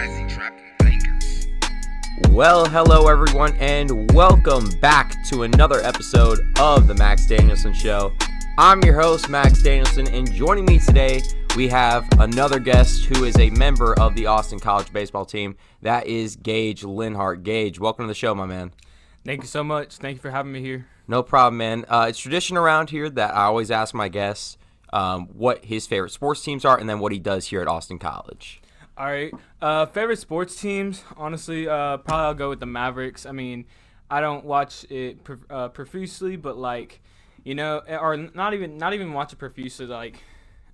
Rising trapped in thinkers. Well, hello everyone, and welcome back to another episode of the Max Danielsen Show. I'm your host, Max Danielsen, and joining me today, we have another guest who is a member of the Austin College baseball team. That is Gage Lynn-Hart. Gage, welcome to the show, my man. Thank you so much. Thank you for having me here. No problem, man. It's tradition around here that I always ask my guests what his favorite sports teams are and then what he does here at Austin College. All right. Favorite sports teams, honestly, probably I'll go with the Mavericks. I mean, I don't watch it profusely, but or not even watch it profusely. Like,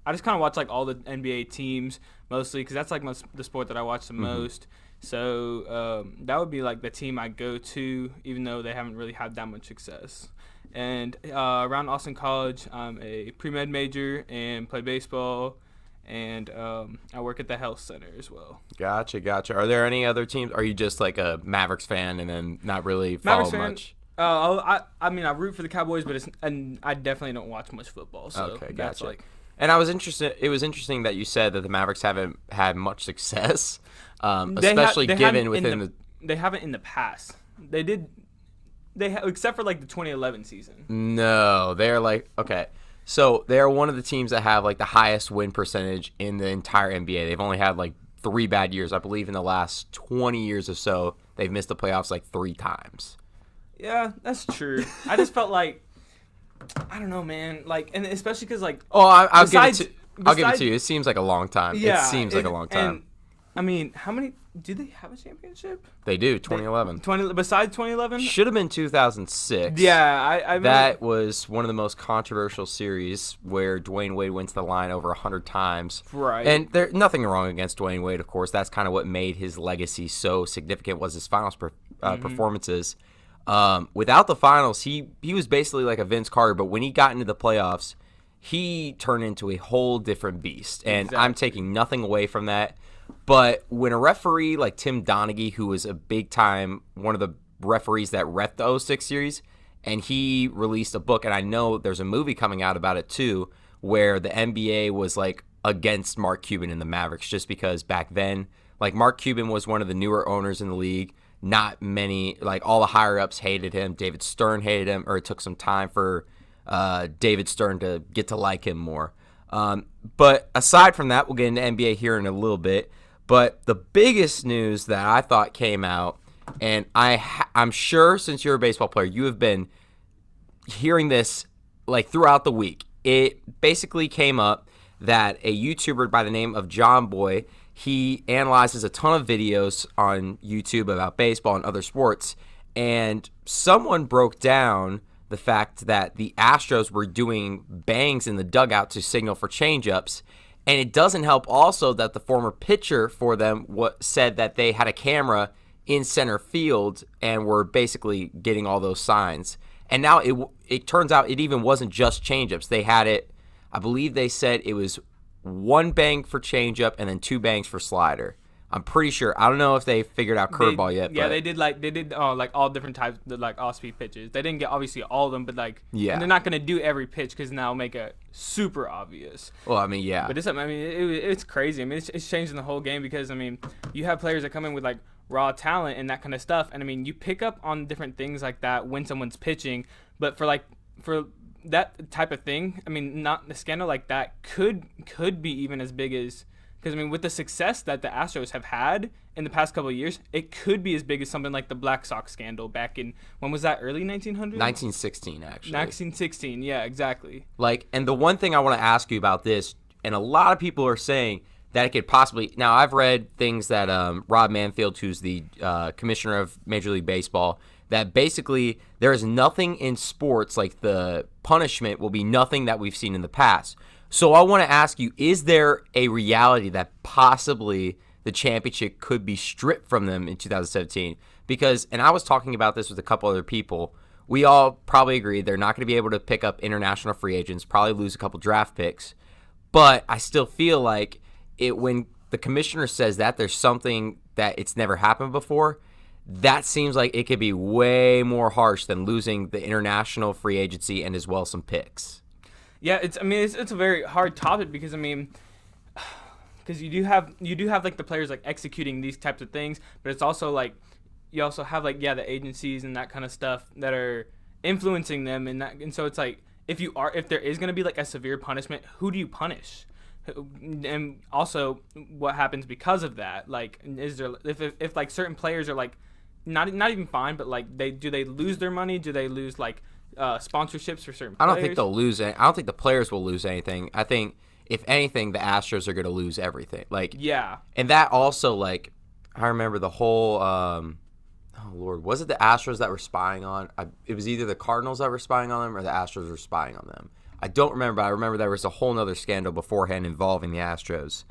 I just kind of watch like all the NBA teams mostly because that's like the sport that I watch the most. So that would be like the team I go to, even though they haven't really had that much success. And around Austin College, I'm a pre-med major and play baseball. And I work at the health center as well. Gotcha. Are there any other teams? Are you just like a Mavericks fan and then not really follow much? I mean, I root for the Cowboys, but I definitely don't watch much football. So okay, that's gotcha. And I was interested. It was interesting that you said that the Mavericks haven't had much success, especially given within the. They haven't in the past. They did. Except for like the 2011 season. No, they're like okay. So they're one of the teams that have like the highest win percentage in the entire NBA. They've only had like 3 bad years. I believe in the last 20 years or so, they've missed the playoffs like 3 times. Yeah, that's true. I just felt like, I don't know, man. Like, and especially because like, I'll give it to you. It seems like a long time. Yeah, it seems like a long time. And, I mean, how many do they have a championship? They do. 2011. Besides 2011, should have been 2006. Yeah, I that was one of the most controversial series where Dwayne Wade went to the line over 100 times. Right. And there's nothing wrong against Dwayne Wade, of course. That's kind of what made his legacy so significant was his finals performances. Without the finals, he was basically like a Vince Carter, but when he got into the playoffs, he turned into a whole different beast. And exactly. I'm taking nothing away from that. But when a referee like Tim Donaghy, who was a big-time one of the referees that ref the 06 series, and he released a book, and I know there's a movie coming out about it too, where the NBA was like against Mark Cuban and the Mavericks just because back then, like Mark Cuban was one of the newer owners in the league. Not many, like all the higher-ups hated him. David Stern hated him, or it took some time for David Stern to get to like him more. But aside from that, we'll get into NBA here in a little bit. But the biggest news that I thought came out, and I'm sure since you're a baseball player, you have been hearing this like throughout the week. It basically came up that a YouTuber by the name of John Boy, he analyzes a ton of videos on YouTube about baseball and other sports, and someone broke down the fact that the Astros were doing bangs in the dugout to signal for changeups. And it doesn't help also that the former pitcher for them said that they had a camera in center field and were basically getting all those signs. And now it turns out it even wasn't just changeups. They had it, I believe they said it was 1 bang for changeup and then 2 bangs for slider. I'm pretty sure. I don't know if they figured out curveball yet. Yeah, but they did like all different types of like off-speed pitches. They didn't get obviously all of them, but like yeah, and they're not gonna do every pitch because now make it super obvious. Well, I mean, yeah. But it's crazy. I mean, it's changing the whole game because I mean, you have players that come in with like raw talent and that kind of stuff, and I mean, you pick up on different things like that when someone's pitching. But for that type of thing, I mean, not the scandal like that could be even as big as. Because, I mean, with the success that the Astros have had in the past couple of years, it could be as big as something like the Black Sox scandal back in, when was that, early 1900s? 1916, actually. 1916, yeah, exactly. Like, and the one thing I want to ask you about this, and a lot of people are saying that it could possibly, now I've read things that Rob Manfield, who's the commissioner of Major League Baseball, that basically there is nothing in sports, like the punishment will be nothing that we've seen in the past. So I want to ask you, is there a reality that possibly the championship could be stripped from them in 2017? Because, and I was talking about this with a couple other people, we all probably agree they're not going to be able to pick up international free agents, probably lose a couple draft picks. But I still feel like when the commissioner says that there's something that it's never happened before, that seems like it could be way more harsh than losing the international free agency and as well some picks. Yeah, it's a very hard topic because, I mean, because you do have like the players like executing these types of things, but it's also like you also have like the agencies and that kind of stuff that are influencing them, and so it's like if there is going to be like a severe punishment, who do you punish? And also what happens because of that? Like, is there if like certain players are like not even fined, but like they lose their money? Do they lose like sponsorships for certain players? I don't think they'll lose it. I don't think the players will lose anything. I think if anything, the Astros are going to lose everything. Like, yeah, and that also, like, I remember the whole oh Lord, was it the Astros that were spying on? It was either the Cardinals that were spying on them or the Astros were spying on them. I don't remember. I remember there was a whole nother scandal beforehand involving the Astros.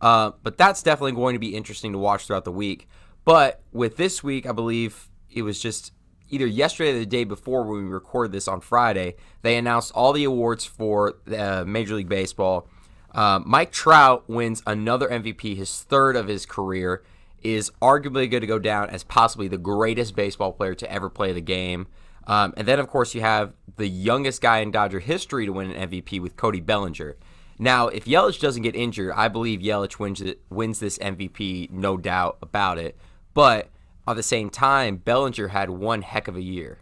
But that's definitely going to be interesting to watch throughout the week. But with this week, I believe it was just either yesterday or the day before when we recorded this on Friday, they announced all the awards for Major League Baseball. Mike Trout wins another MVP, his third of his career, is arguably going to go down as possibly the greatest baseball player to ever play the game. And then, of course, you have the youngest guy in Dodger history to win an MVP with Cody Bellinger. Now, if Yelich doesn't get injured, I believe Yelich wins this MVP, no doubt about it. But at the same time, Bellinger had one heck of a year.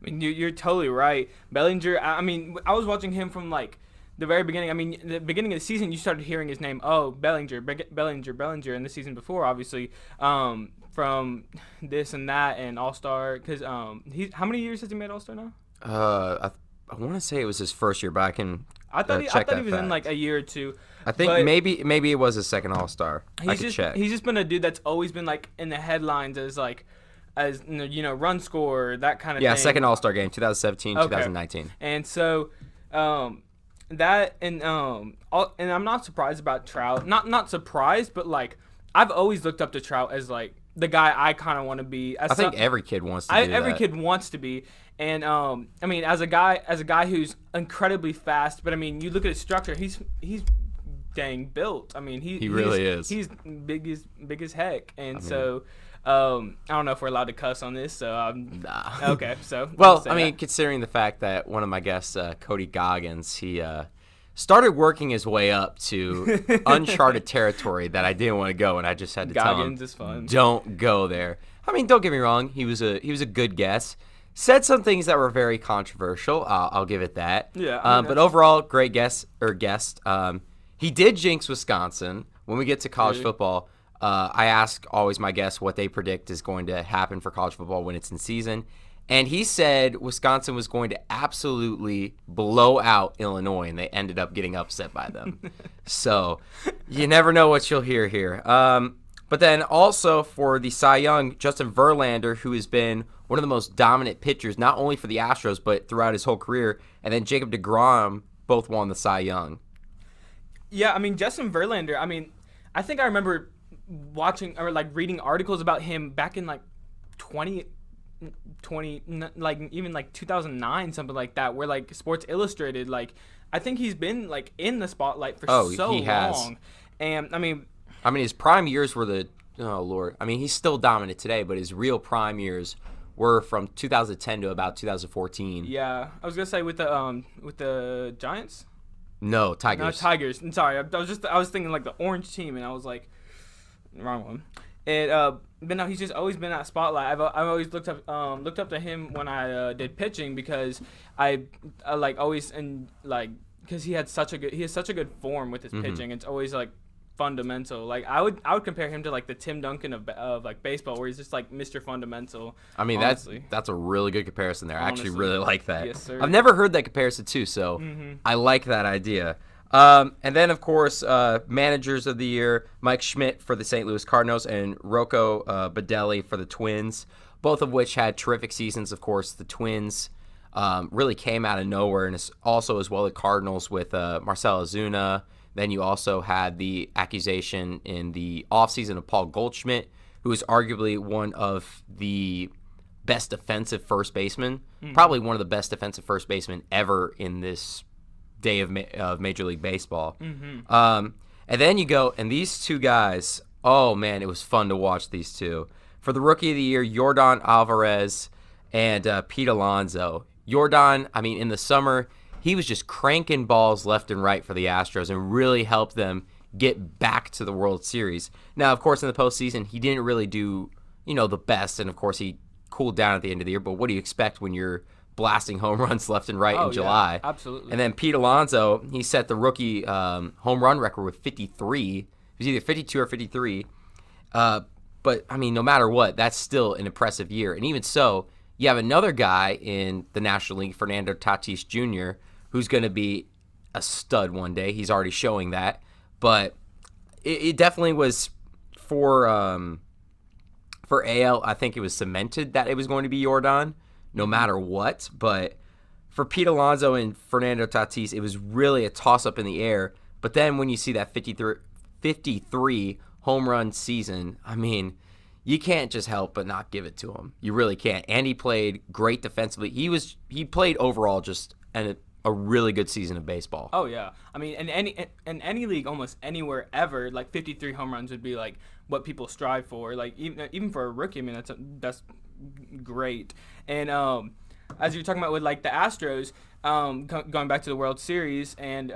I mean, you're totally right. Bellinger, I mean, I was watching him from, like, the very beginning. I mean, the beginning of the season, you started hearing his name. Oh, Bellinger. And the season before, obviously, from this and that and All-Star. Because how many years has he made All-Star now? I want to say it was his first year, but I can I thought he was in like a year or two. I think maybe it was his second All-Star. I could check. He's just been a dude that's always been like in the headlines as run scorer, that kind of thing. Yeah, second All-Star game, 2017, okay. 2019. And so that and I'm not surprised about Trout. Not surprised, but like I've always looked up to Trout as like the guy I kind of want to be. I think every kid wants to be that. Every kid wants to be. And I mean, as a guy who's incredibly fast, but I mean, you look at his structure, he's dang built. I mean, he really is. He's big as heck. And I don't know if we're allowed to cuss on this, so nah. Okay, so well, I mean, considering the fact that one of my guests, Cody Goggins, he started working his way up to uncharted territory that I didn't want to go, and I just had to tell him, is fun. Don't go there. I mean, don't get me wrong, he was a good guest. Said some things that were very controversial. I'll give it that. Yeah. But overall, great guest. He did jinx Wisconsin. When we get to college football, I ask always my guests what they predict is going to happen for college football when it's in season. And he said Wisconsin was going to absolutely blow out Illinois, and they ended up getting upset by them. So you never know what you'll hear here. But then also for the Cy Young, Justin Verlander, who has been one of the most dominant pitchers, not only for the Astros, but throughout his whole career. And then Jacob deGrom both won the Cy Young. Yeah, I mean, Justin Verlander, I mean, I think I remember watching or like reading articles about him back in like 2020, like even like 2009, something like that, where like Sports Illustrated, like I think he's been like in the spotlight for so long. And I mean, his prime years were he's still dominant today, but his real prime years were from 2010 to about 2014. Yeah, I was gonna say with the Giants. No, Tigers. No, Tigers. I'm sorry, I was thinking like the orange team, and I was like, wrong one. And but no, he's just always been that spotlight. I've always looked up to him when I did pitching because I like always and like because he has such a good form with his pitching. It's always like fundamental. Like I would compare him to like the Tim Duncan of like baseball, where he's just like Mr. Fundamental. I mean, honestly. that's a really good comparison there. I actually really like that. Yes, sir. I've never heard that comparison too, so I like that idea. And then of course, managers of the year, Mike Schmidt for the St. Louis Cardinals and Rocco Baldelli for the Twins, both of which had terrific seasons. Of course, the Twins really came out of nowhere, and also as well the Cardinals with Marcell Ozuna. Then you also had the accusation in the offseason of Paul Goldschmidt, who is arguably one of the best defensive first basemen, probably one of the best defensive first basemen ever in this day of Major League Baseball. And then you go, and these two guys, oh man, it was fun to watch these two. For the Rookie of the Year, Yordan Alvarez and Pete Alonso. Yordan, I mean, in the summer, he was just cranking balls left and right for the Astros and really helped them get back to the World Series. Now, of course, in the postseason, he didn't really do, the best, and of course, he cooled down at the end of the year. But what do you expect when you're blasting home runs left and right in July? Absolutely. And then Pete Alonso, he set the rookie home run record with 53. It was either 52 or 53. But, I mean, no matter what, that's still an impressive year. And even so, you have another guy in the National League, Fernando Tatis Jr., who's going to be a stud one day. He's already showing that. But it definitely was for AL, I think it was cemented that it was going to be Yordan, no matter what. But for Pete Alonso and Fernando Tatis, it was really a toss-up in the air. But then when you see that 53 home run season, I mean, you can't just help but not give it to him. You really can't. And he played great defensively. He played overall just a really good season of baseball. Oh yeah, I mean, in any league, almost anywhere ever, like 53 home runs would be like what people strive for. Like even for a rookie, I mean that's great. And as you're talking about with like the Astros, going back to the World Series, and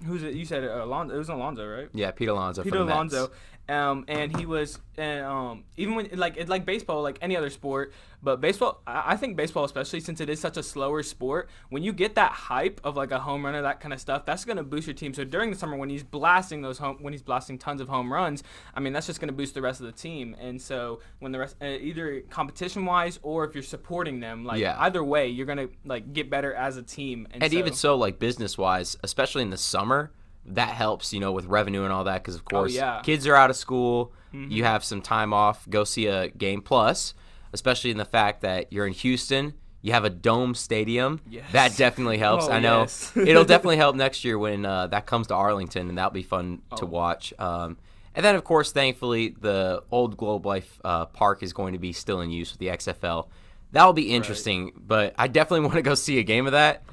who's it? You said Alonso. It was Alonso, right? Yeah, Pete Alonso. Pete Alonso. And he was, even when it's like baseball, like any other sport, but baseball, I think baseball, especially since it is such a slower sport, when you get that hype of like a home runner, that kind of stuff, that's going to boost your team. So during the summer, when he's blasting tons of home runs, I mean, that's just going to boost the rest of the team. And so when the rest, either competition wise or if you're supporting them, like either way, you're going to like get better as a team. And even so, like business wise, especially in the summer, that helps, with revenue and all that, because of course kids are out of school. Mm-hmm. You have some time off, go see a game. Plus, especially in the fact that you're in Houston, you have a dome stadium. Yes. That definitely helps. I know it'll definitely help next year when that comes to Arlington, and that'll be fun to watch. And then, of course, thankfully, the old Globe Life Park is going to be still in use with the XFL. That'll be interesting, but I definitely want to go see a game of that.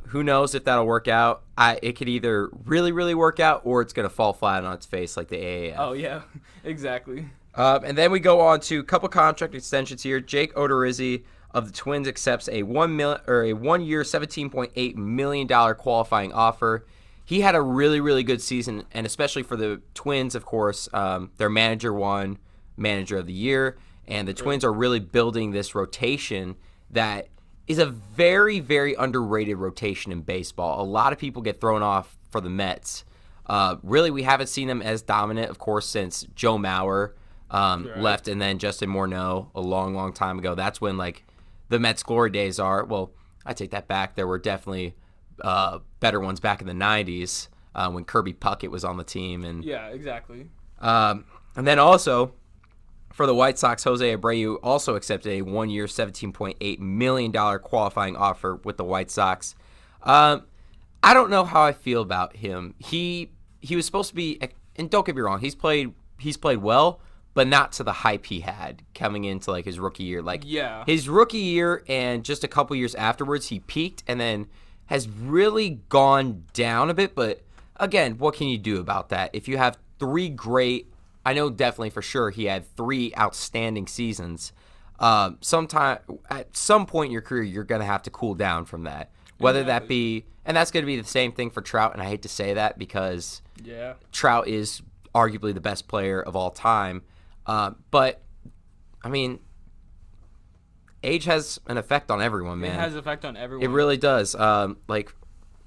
Who knows if that'll work out? It could either really, really work out, or it's going to fall flat on its face like the AAF. Oh, yeah, exactly. And then we go on to a couple contract extensions here. Jake Odorizzi of the Twins accepts a 1 year, $17.8 million qualifying offer. He had a really, really good season, and especially for the Twins, of course, their manager won Manager of the Year, and the Twins are really building this rotation that is a very, very underrated rotation in baseball. A lot of people get thrown off for the Mets. Really, we haven't seen them as dominant, of course, since Joe Mauer left, and then Justin Morneau a long, long time ago. That's when, like, the Mets' glory days are. Well, I take that back. There were definitely better ones back in the 90s when Kirby Puckett was on the team. And yeah, exactly. And then also, for the White Sox, Jose Abreu also accepted a 1 year, $17.8 million qualifying offer with the White Sox. I don't know how I feel about him. He was supposed to be, and don't get me wrong, he's played well, but not to the hype he had coming into like his rookie year. Like his rookie year and just a couple years afterwards, he peaked and then has really gone down a bit. But again, what can you do about that? If you have three great, I know definitely for sure he had three outstanding seasons. At some point in your career, you're going to have to cool down from that. Whether that be, and that's going to be the same thing for Trout, and I hate to say that because Trout is arguably the best player of all time. But, I mean, age has an effect on everyone, man. It has an effect on everyone. It really does. Like,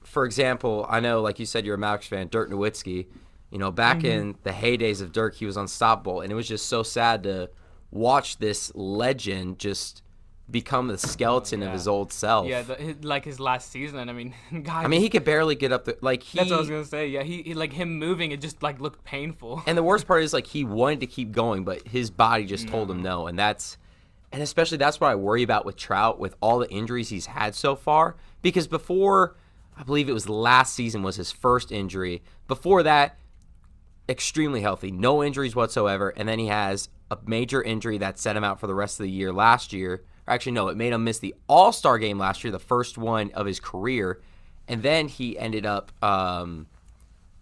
for example, I know, like you said, you're a Max fan, Dirk Nowitzki. Back in the heydays of Dirk, he was unstoppable, and it was just so sad to watch this legend just become the skeleton of his old self. Yeah, his last season. I mean, God. I mean, he could barely get up. That's what I was gonna say. Yeah, he like him moving, it just like looked painful. And the worst part is like he wanted to keep going, but his body just told him no, and especially that's what I worry about with Trout with all the injuries he's had so far. Because before, I believe it was last season was his first injury. Before that, extremely healthy, no injuries whatsoever, and then he has a major injury that set him out for the rest of the year last year. Actually, no, it made him miss the All-Star game last year, the first one of his career, and then he ended up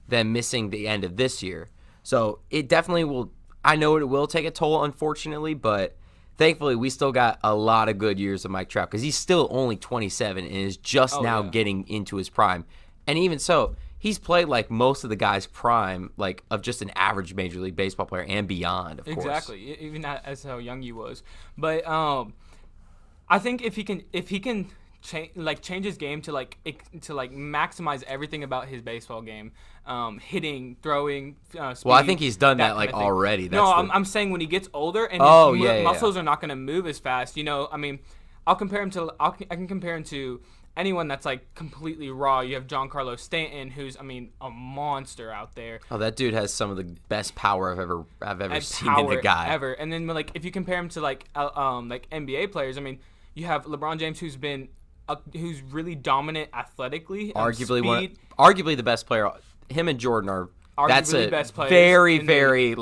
then missing the end of this year. So it definitely will, I know it will take a toll, unfortunately, but thankfully we still got a lot of good years of Mike Trout because he's still only 27 and is just getting into his prime. And even so, he's played like most of the guys' prime, like of just an average Major League Baseball player and beyond, of course. Exactly, even as how young he was. But I think if he can change his game to maximize everything about his baseball game, hitting, throwing, speed. Well, I think he's done that kind of thing. already. I'm saying when he gets older and his muscles are not going to move as fast. I mean, I can compare him to anyone that's like completely raw. You have Giancarlo Stanton, who's a monster out there. Oh, that dude has some of the best power I've ever seen in a guy ever. And then if you compare him to like NBA players, you have LeBron James, who's really dominant athletically. Arguably the best player. Him and Jordan are. That's a best players very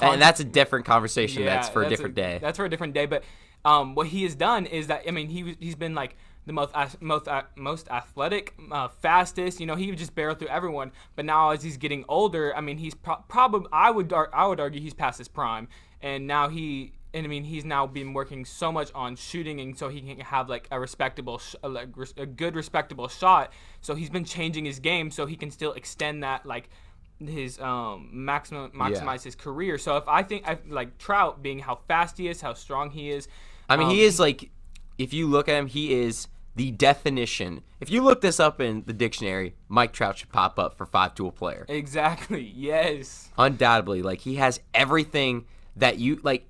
and that's a different conversation. Yeah, that's for a different day. That's for a different day. But what he has done is that he's been like the most athletic, fastest. You know, he would just barrel through everyone. But now as he's getting older, he's probably I would argue he's past his prime, and now he's now been working so much on shooting, and so he can have like a respectable, a good respectable shot. So he's been changing his game so he can still extend that his maximize his career. So I think Trout, being how fast he is, how strong he is. He is if you look at him, he is the definition. If you look this up in the dictionary, Mike Trout should pop up for 5-tool player. Exactly. Yes. Undoubtedly, he has everything that you like.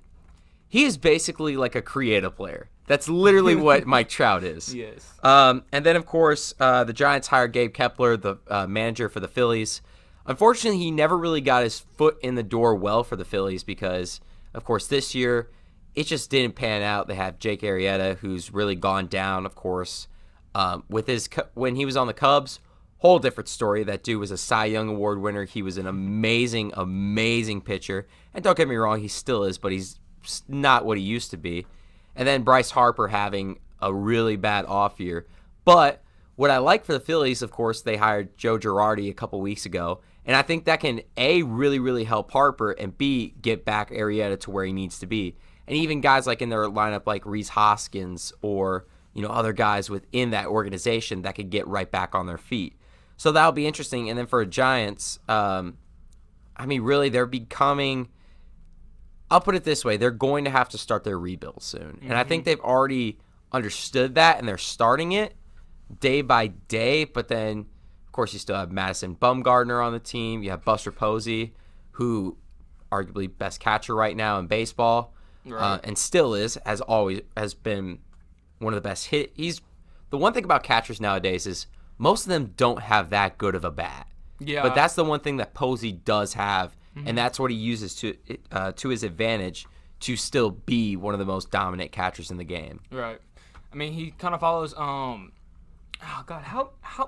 He is basically like a creative player. That's literally what Mike Trout is. Yes. And then, of course, the Giants hired Gabe Kepler, the manager for the Phillies. Unfortunately, he never really got his foot in the door well for the Phillies because, of course, this year it just didn't pan out. They have Jake Arrieta, who's really gone down, of course. When he was on the Cubs, whole different story. That dude was a Cy Young Award winner. He was an amazing, amazing pitcher. And don't get me wrong, he still is, but he's not what he used to be. And then Bryce Harper having a really bad off year. But what I like for the Phillies, of course, they hired Joe Girardi a couple weeks ago. And I think that can, A, really, really help Harper, and B, get back Arrieta to where he needs to be. And even guys like in their lineup like Rhys Hoskins or, other guys within that organization that could get right back on their feet. So that'll be interesting. And then for the Giants, really they're becoming, I'll put it this way, they're going to have to start their rebuild soon. And I think they've already understood that, and they're starting it day by day. But then, of course, you still have Madison Bumgarner on the team. You have Buster Posey, who arguably best catcher right now in baseball, right. And still has been one of the best hit. The one thing about catchers nowadays is most of them don't have that good of a bat. Yeah. But that's the one thing that Posey does have, and that's what he uses to his advantage to still be one of the most dominant catchers in the game. Right. He kind of follows.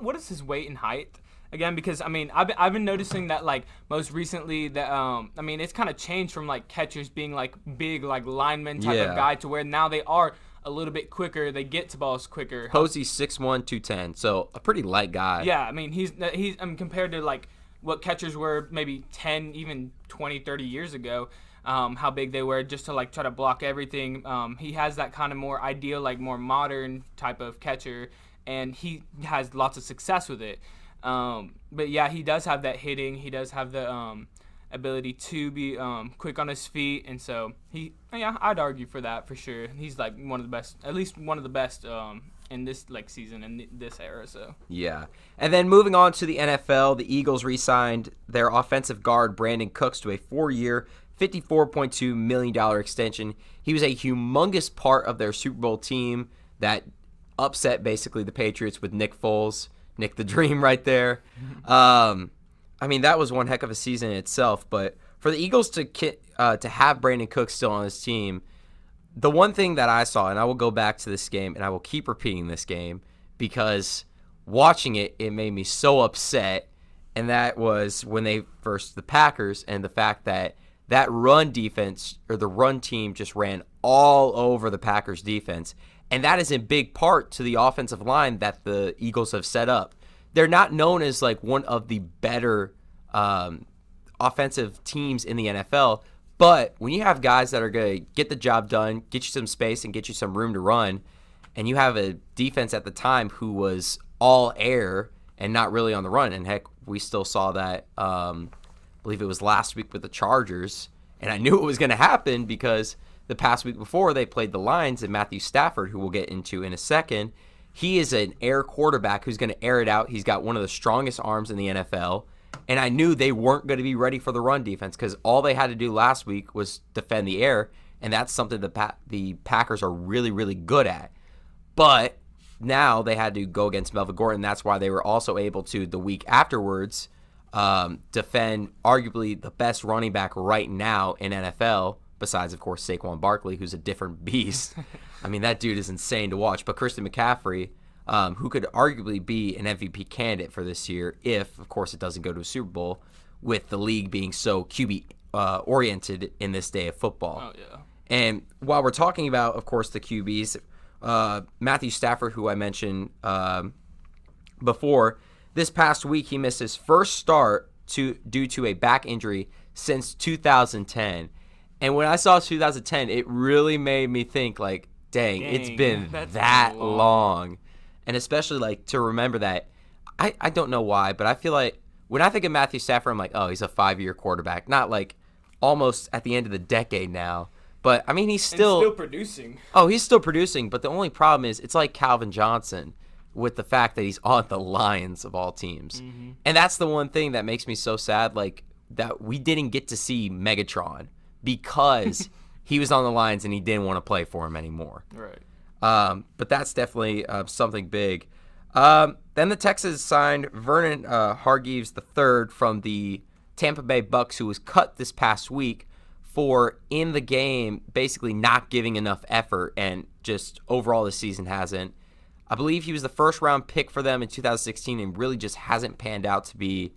What is his weight and height again? Because I've been noticing that most recently that it's kind of changed from catchers being big lineman type of guy to where now they are a little bit quicker. They get to balls quicker. Posey's 6'1", 210, so a pretty light guy. Yeah, he's compared to what catchers were maybe 10, even 20, 30 years ago. How big they were just to try to block everything. He has that kind of more ideal, more modern type of catcher, and he has lots of success with it. But yeah, he does have that hitting. He does have the ability to be quick on his feet, and so I'd argue for that for sure. He's one of the best, at least one of the best in this season and this era. So yeah, and then moving on to the NFL, the Eagles re-signed their offensive guard Brandon Cooks to a 4-year, $54.2 million extension. He was a humongous part of their Super Bowl team that upset basically the Patriots with Nick Foles, Nick the Dream right there. That was one heck of a season in itself. But for the Eagles to have Brandon Cooks still on his team, the one thing that I saw, and I will go back to this game, and I will keep repeating this game because watching it made me so upset, and that was when the Packers, and the fact that run defense, or the run team, just ran all over the Packers defense. And that is in big part to the offensive line that the Eagles have set up. They're not known as one of the better offensive teams in the NFL, but when you have guys that are going to get the job done, get you some space, and get you some room to run, and you have a defense at the time who was all air and not really on the run. And heck, we still saw that, I believe it was last week with the Chargers, and I knew it was going to happen because the past week before they played the Lions, and Matthew Stafford, who we'll get into in a second, he is an air quarterback who's going to air it out. He's got one of the strongest arms in the NFL, and I knew they weren't going to be ready for the run defense because all they had to do last week was defend the air, and that's something the Packers are really, really good at. But now they had to go against Melvin Gordon. That's why they were also able to, the week afterwards, defend arguably the best running back right now in NFL, besides, of course, Saquon Barkley, who's a different beast. I mean, that dude is insane to watch. But Christian McCaffrey, who could arguably be an MVP candidate for this year if, of course, it doesn't go to a Super Bowl, with the league being so QB-oriented in this day of football. Oh, yeah. And while we're talking about, of course, the QBs, Matthew Stafford, who I mentioned before, this past week he missed his first start due to a back injury since 2010. And when I saw 2010, it really made me think, like, dang, it's been that long. And especially, like, to remember that, I don't know why, but I feel like when I think of Matthew Stafford, I'm like, oh, he's a 5-year quarterback. Not, like, almost at the end of the decade now. But, I mean, he's still producing. Oh, he's still producing, but the only problem is it's like Calvin Johnson with the fact that he's on the Lions of all teams. Mm-hmm. And that's the one thing that makes me so sad, like, that we didn't get to see Megatron because he was on the Lions and he didn't want to play for him anymore. Right. But that's definitely something big. Then the Texans signed Vernon Hargreaves III from the Tampa Bay Bucks, who was cut this past week for in the game basically not giving enough effort, and just overall this season hasn't. I believe he was the first round pick for them in 2016 and really just hasn't panned out to be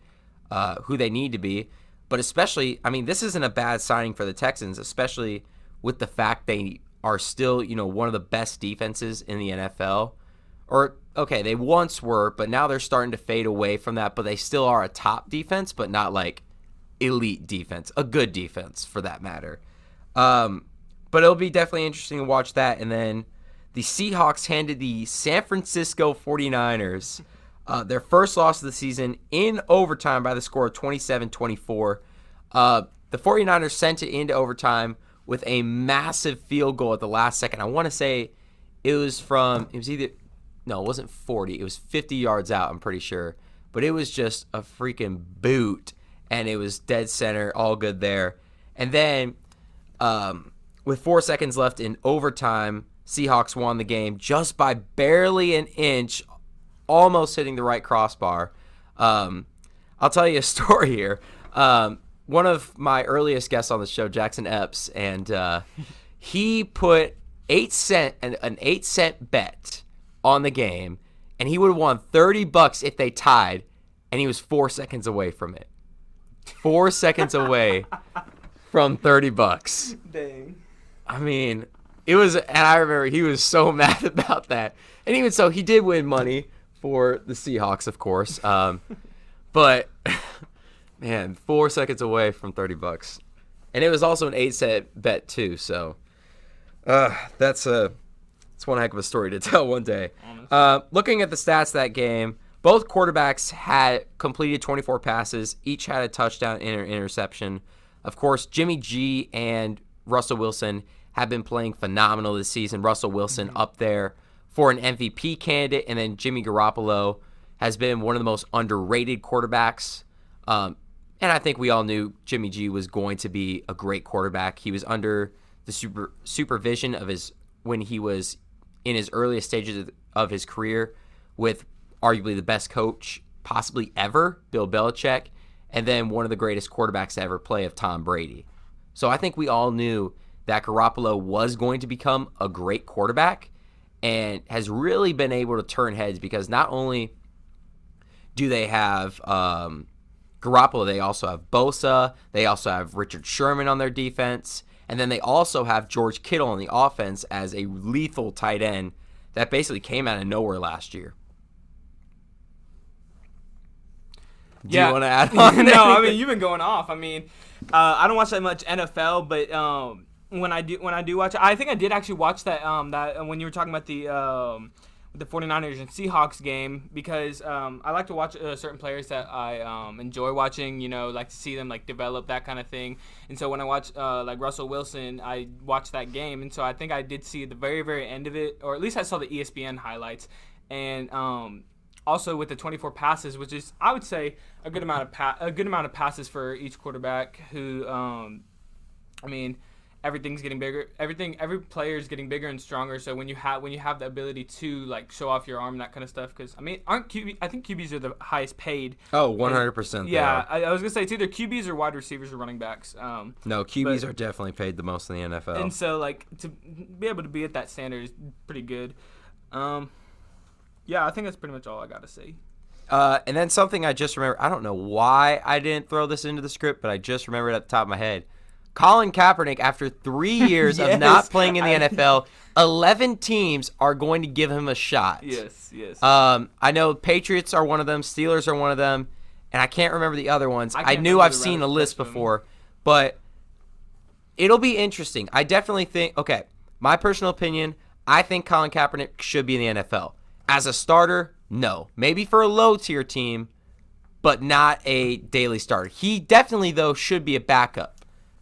who they need to be. But especially, I mean, this isn't a bad signing for the Texans, especially with the fact they are still, one of the best defenses in the NFL. Or, okay, they once were, but now they're starting to fade away from that. But they still are a top defense, but not like elite defense, a good defense for that matter. But it'll be definitely interesting to watch that. And then the Seahawks handed the San Francisco 49ers their first loss of the season in overtime by the score of 27-24. The 49ers sent it into overtime with a massive field goal at the last second. I want to say it was 40. It was 50 yards out, I'm pretty sure. But it was just a freaking boot, and it was dead center, all good there. And then with 4 seconds left in overtime, Seahawks won the game just by barely an inch, almost hitting the right crossbar. I'll tell you a story here. One of my earliest guests on the show, Jackson Epps, and he put an 8 cent bet on the game, and he would have won $30 if they tied, and he was 4 seconds away from it. 4 seconds away from $30. Dang. I mean, it was, and I remember he was so mad about that. And even so, he did win money for the Seahawks, of course. But man, 4 seconds away from $30. And it was also an 8 cent bet too, so that's one heck of a story to tell one day. Looking at the stats of that game, both quarterbacks had completed 24 passes. Each had a touchdown and an interception. Of course, Jimmy G and Russell Wilson have been playing phenomenal this season. Russell Wilson up there for an MVP candidate, and then Jimmy Garoppolo has been one of the most underrated quarterbacks. And I think we all knew Jimmy G was going to be a great quarterback. He was under the supervision of when he was in his earliest stages of his career with arguably the best coach possibly ever, Bill Belichick, and then one of the greatest quarterbacks to ever play of Tom Brady. So I think we all knew that Garoppolo was going to become a great quarterback and has really been able to turn heads because not only do they have Garoppolo, they also have Bosa, they also have Richard Sherman on their defense, and then they also have George Kittle on the offense as a lethal tight end that basically came out of nowhere last year. Do you want to add on? No, I mean, you've been going off. I mean, I don't watch that much NFL, but when I do watch it, I think I did actually watch that when you were talking about the the 49ers and Seahawks game because I like to watch certain players that I enjoy watching, like to see them like develop, that kind of thing. And so when I watch like Russell Wilson, I watched that game, and so I think I did see the very, very end of it, or at least I saw the ESPN highlights. And also with the 24 passes, which is, I would say, a good amount of passes for each quarterback who everything's getting bigger. Every player is getting bigger and stronger. So when you have the ability to like show off your arm, that kind of stuff, because I think QBs are the highest paid. Oh, 100%. Yeah, I was gonna say it's either QBs or wide receivers or running backs. No, QBs are definitely paid the most in the NFL. And so like to be able to be at that standard is pretty good. Yeah, I think that's pretty much all I gotta say. And then something I just remember. I don't know why I didn't throw this into the script, but I just remembered at the top of my head. Colin Kaepernick, after 3 years Yes, of not playing in the NFL, 11 teams are going to give him a shot. Yes. I know Patriots are one of them, Steelers are one of them, and I can't remember the other ones. I knew I've seen a list before, but it'll be interesting. I definitely think, okay, my personal opinion, I think Colin Kaepernick should be in the NFL. As a starter, no. Maybe for a low-tier team, but not a daily starter. He definitely, though, should be a backup.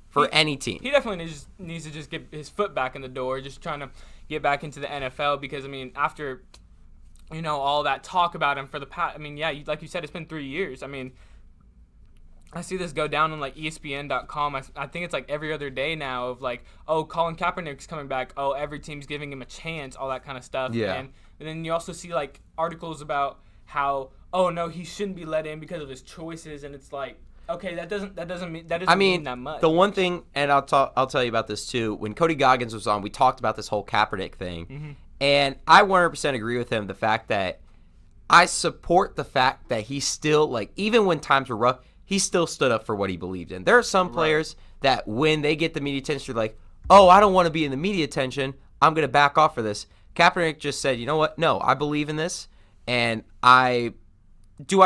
For any team. He definitely needs to just get his foot back in the door, just trying to get back into the NFL because, after, all that talk about him for the past, like you said, it's been 3 years. I see this go down on, like, ESPN.com. I think it's, like, every other day now of, like, oh, Colin Kaepernick's coming back. Oh, every team's giving him a chance, all that kind of stuff. Yeah. And then you also see, like, articles about how, oh, no, he shouldn't be let in because of his choices, and it's like, okay, that doesn't mean that much. The one thing, and I'll tell you about this too. When Cody Goggins was on, we talked about this whole Kaepernick thing, and I 100% agree with him. The fact that I support the fact that he still, like, even when times were rough, he still stood up for what he believed in. There are some players that when they get the media attention, they're like, "Oh, I don't want to be in the media attention. I'm going to back off for this." Kaepernick just said, "You know what? No, I believe in this, and I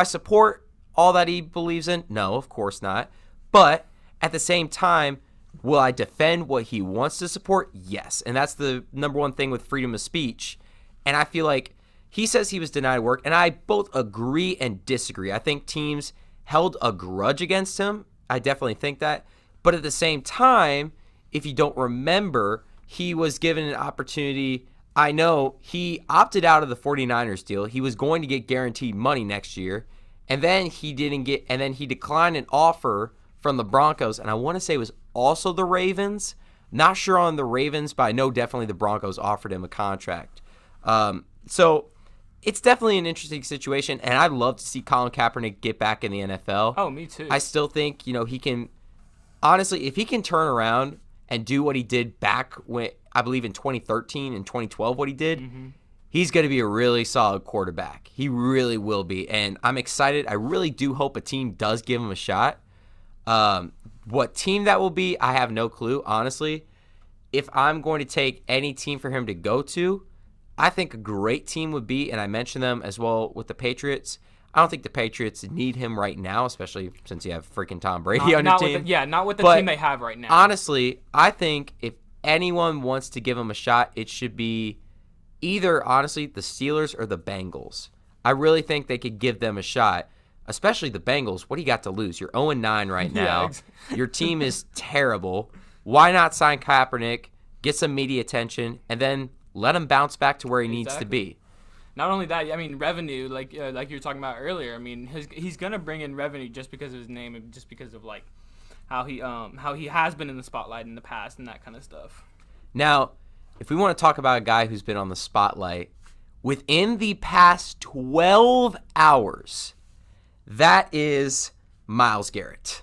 support all that he believes in? No, of course not. But at the same time, will I defend what he wants to support? Yes. And that's the number one thing with freedom of speech. And I feel like he says he was denied work, and I both agree and disagree. I think teams held a grudge against him. I definitely think that. But at the same time, if you don't remember, he was given an opportunity. I know he opted out of the 49ers deal. He was going to get guaranteed money next year. And then he declined an offer from the Broncos, and I want to say it was also the Ravens. Not sure on the Ravens, but I know definitely the Broncos offered him a contract. So it's definitely an interesting situation, and I'd love to see Colin Kaepernick get back in the NFL. Oh, me too. I still think, he can, honestly, if he can turn around and do what he did back when, I believe in 2013 and 2012, what he did, he's going to be a really solid quarterback. He really will be. And I'm excited. I really do hope a team does give him a shot. What team that will be, I have no clue, honestly. If I'm going to take any team for him to go to, I think a great team would be, and I mentioned them as well with the Patriots. I don't think the Patriots need him right now, especially since you have freaking Tom Brady on your team. Not with the team they have right now. Honestly, I think if anyone wants to give him a shot, it should be either, honestly, the Steelers or the Bengals. I really think they could give them a shot, especially the Bengals. What do you got to lose? You're 0-9 right now. Your team is terrible. Why not sign Kaepernick, get some media attention, and then let him bounce back to where he needs to be? Not only that, revenue, like you were talking about earlier. He's gonna bring in revenue just because of his name and just because of like how he has been in the spotlight in the past and that kind of stuff. Now, if we want to talk about a guy who's been on the spotlight within the past 12 hours, that is Myles Garrett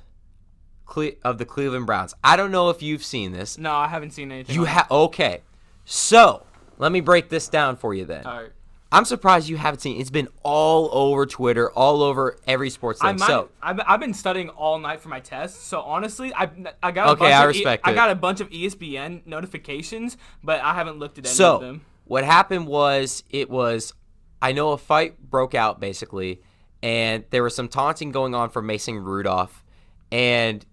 of the Cleveland Browns. I don't know if you've seen this. No, I haven't seen anything. You have? Okay. So, let me break this down for you then. All right. I'm surprised you haven't seen it. It's been all over Twitter, all over every sports thing. I've been studying all night for my test, so honestly, I got a bunch of ESPN notifications, but I haven't looked at any of them. What happened was I know a fight broke out basically, and there was some taunting going on from Mason Rudolph, and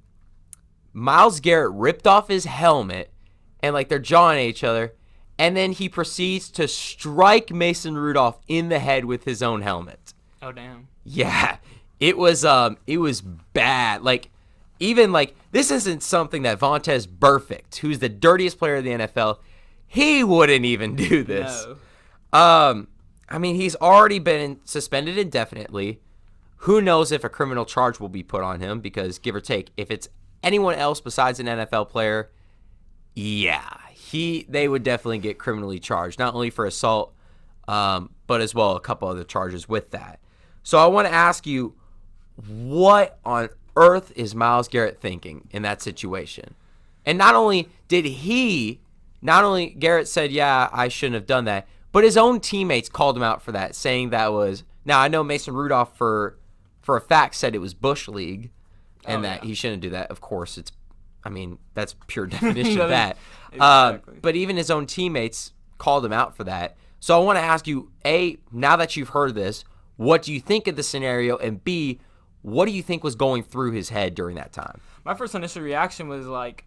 Myles Garrett ripped off his helmet, and like they're jawing at each other, and then he proceeds to strike Mason Rudolph in the head with his own helmet. Oh, damn. Yeah, it was bad. Like, even like this isn't something that Vontaze Burfict, who's the dirtiest player in the NFL, he wouldn't even do this. No. I mean, he's already been suspended indefinitely. Who knows if a criminal charge will be put on him? Because give or take, if it's anyone else besides an NFL player, yeah, they would definitely get criminally charged, not only for assault, but as well a couple other charges with that. So I want to ask you, what on earth is Myles Garrett thinking in that situation? And not only Garrett said, yeah, I shouldn't have done that, but his own teammates called him out for that, saying that was, now I know Mason Rudolph for a fact said it was Bush League and that he shouldn't do that. Of course, that's pure definition of that. Exactly. But even his own teammates called him out for that. So I want to ask you, A, now that you've heard this, what do you think of the scenario? And B, what do you think was going through his head during that time? My first initial reaction was like,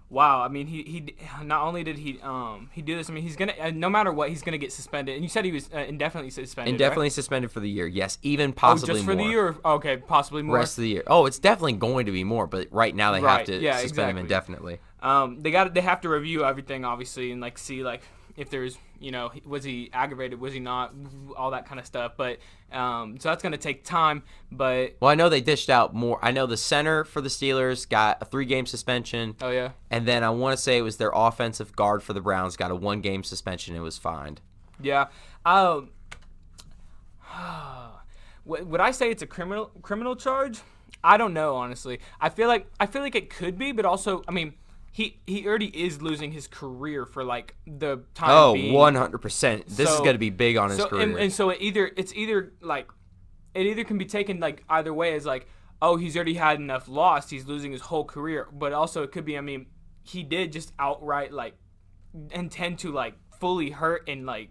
wow. I mean, he not only did he do this. I mean, he's gonna no matter what, he's gonna get suspended. And you said he was indefinitely suspended. Indefinitely right? suspended for the year. Yes, even possibly just for more. the year. Okay, possibly more. Rest of the year. Oh, it's definitely going to be more. But right now they have to suspend him indefinitely. They have to review everything obviously and like see like if there's was he aggravated, was he not, all that kind of stuff. But so that's gonna take time. But well, I know they dished out more. I know the center for the Steelers got a 3-game suspension. Oh yeah. And then I want to say it was their offensive guard for the Browns got a 1-game suspension and was fined. Yeah. Would I say it's a criminal charge? I don't know, honestly. I feel like it could be, but also, I mean, he already is losing his career for like the time being. 100%. This is going to be big on his career. And so it either can be taken like either way as like, oh, he's already had enough loss, he's losing his whole career, but also it could be, I mean, he did just outright like intend to like fully hurt and like.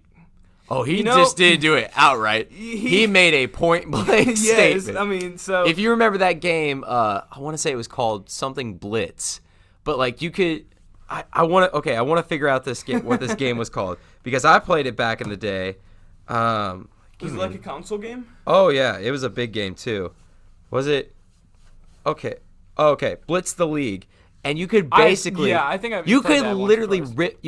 Oh, he just didn't do it outright. He made a point-blank statement. I mean, so if you remember that game, I want to say it was called something Blitz, but like you could, I want to figure out what this game was called because I played it back in the day. Was it like a console game? Oh yeah, it was a big game too. Was it? Okay, Blitz the League, and you could basically, I think I've you played could that literally once or twice. rip,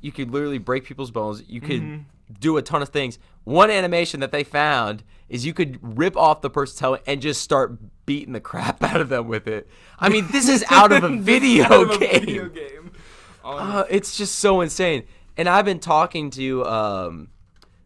you could literally break people's bones. You could do a ton of things. One animation that they found is you could rip off the person's helmet and just start beating the crap out of them with it. I mean, this is out of a video game. It's just so insane. And I've been talking to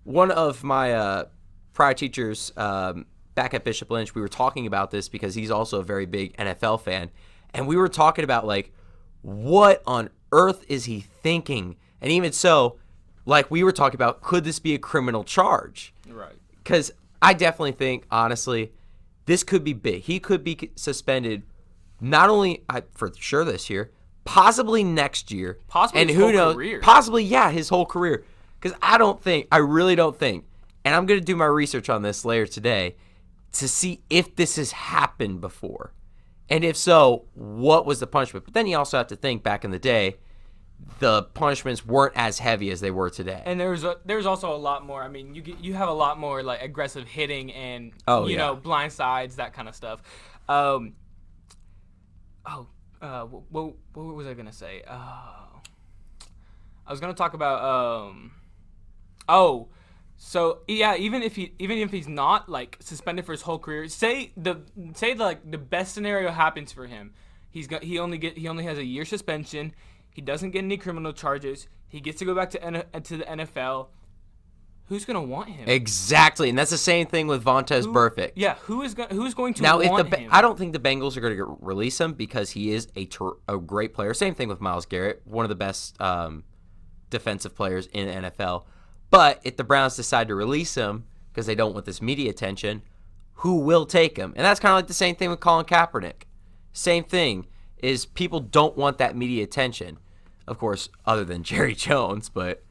one of my prior teachers back at Bishop Lynch. We were talking about this because he's also a very big NFL fan. And we were talking about, like, what on earth is he thinking? And even so, like we were talking about, could this be a criminal charge? Right. Because I definitely think, honestly, this could be big. He could be suspended not only for sure this year, possibly next year. Possibly and his who whole knows, career. Possibly, yeah, his whole career. Because I really don't think, and I'm going to do my research on this later today to see if this has happened before. And if so, what was the punishment? But then you also have to think back in the day, the punishments weren't as heavy as they were today. And there's also a lot more. I mean, you have a lot more like aggressive hitting and blind sides, that kind of stuff. What was I gonna say? I was gonna talk about So yeah, even if he's not like suspended for his whole career, say the best scenario happens for him, he only has a year suspension, he doesn't get any criminal charges, he gets to go back to the NFL. Who's gonna want him? Exactly, and that's the same thing with Vontaze Burfict. Yeah, who's going to now, want him? I don't think the Bengals are going to release him because he is a great player. Same thing with Myles Garrett, one of the best defensive players in the NFL. But if the Browns decide to release him because they don't want this media attention, who will take him? And that's kind of like the same thing with Colin Kaepernick. Same thing is people don't want that media attention. Of course, other than Jerry Jones, but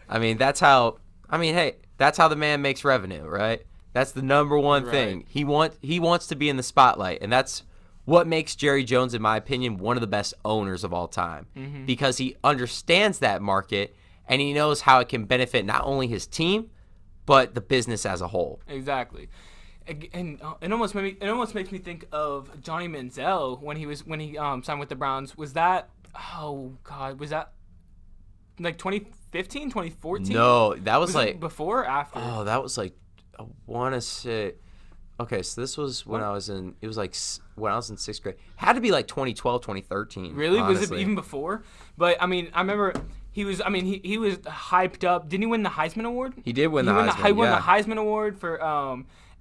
I mean, that's how the man makes revenue, right? That's the number one thing. He wants to be in the spotlight, and that's what makes Jerry Jones, in my opinion, one of the best owners of all time, because he understands that market and he knows how it can benefit not only his team but the business as a whole. Exactly. And it almost makes me think of Johnny Manziel when he signed with the Browns. Was that like 2015, 2014? No, that was like before or after? Oh, that was like, I want to say. Okay, so this was when I was in. It was like when I was in 6th grade. Had to be like 2012, 2013. Really? Honestly. Was it even before? But I mean, I remember he was. I mean, he was hyped up. Didn't he win the Heisman Award? He did win the Heisman. He won the Heisman Award for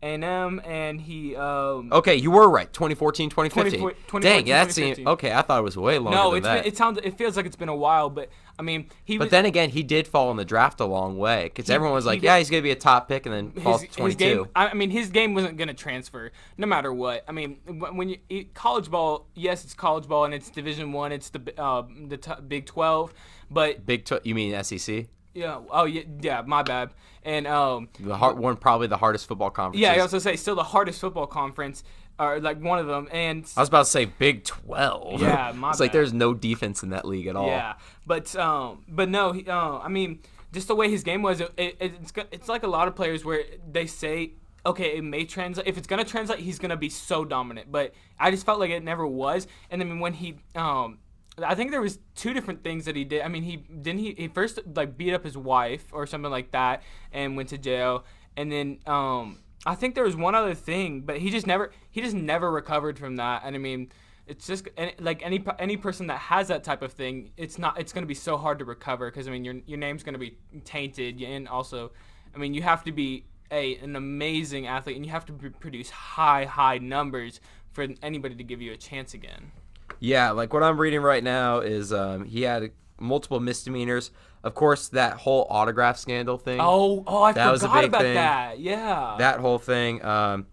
A&M, and he. Okay, you were right. 2014, 2015. 2014, Dang, that 2015. seemed okay. I thought it was way longer than that. No, it feels like it's been a while, but I mean, But then again, he did fall in the draft a long way because everyone was like, "Yeah, he's gonna be a top pick," and then falls to 22. His game wasn't gonna transfer no matter what. I mean, when you college ball, yes, it's college ball and it's Division I, it's the Big 12, but You mean SEC? Yeah. Oh, yeah. My bad. And probably the hardest football conference. Yeah, I was gonna say still the hardest football conference, or like one of them. And I was about to say Big 12. Yeah, my It's bad. like there's no defense in that league at all. Yeah, but no. I mean, just the way his game was, it's like a lot of players where they say, okay, it may translate. If it's gonna translate, he's gonna be so dominant. But I just felt like it never was. And then when he I think there was two different things that he did. I mean, he first like beat up his wife or something like that and went to jail. And then I think there was one other thing, but he just never recovered from that. And I mean, it's just like any person that has that type of thing, it's going to be so hard to recover because I mean your name's going to be tainted, and also, I mean, you have to be an amazing athlete and you have to produce high numbers for anybody to give you a chance again. Yeah, like what I'm reading right now is he had multiple misdemeanors. Of course, that whole autograph scandal thing. Oh, I that was a forgot big about thing. that. Yeah. That whole thing. October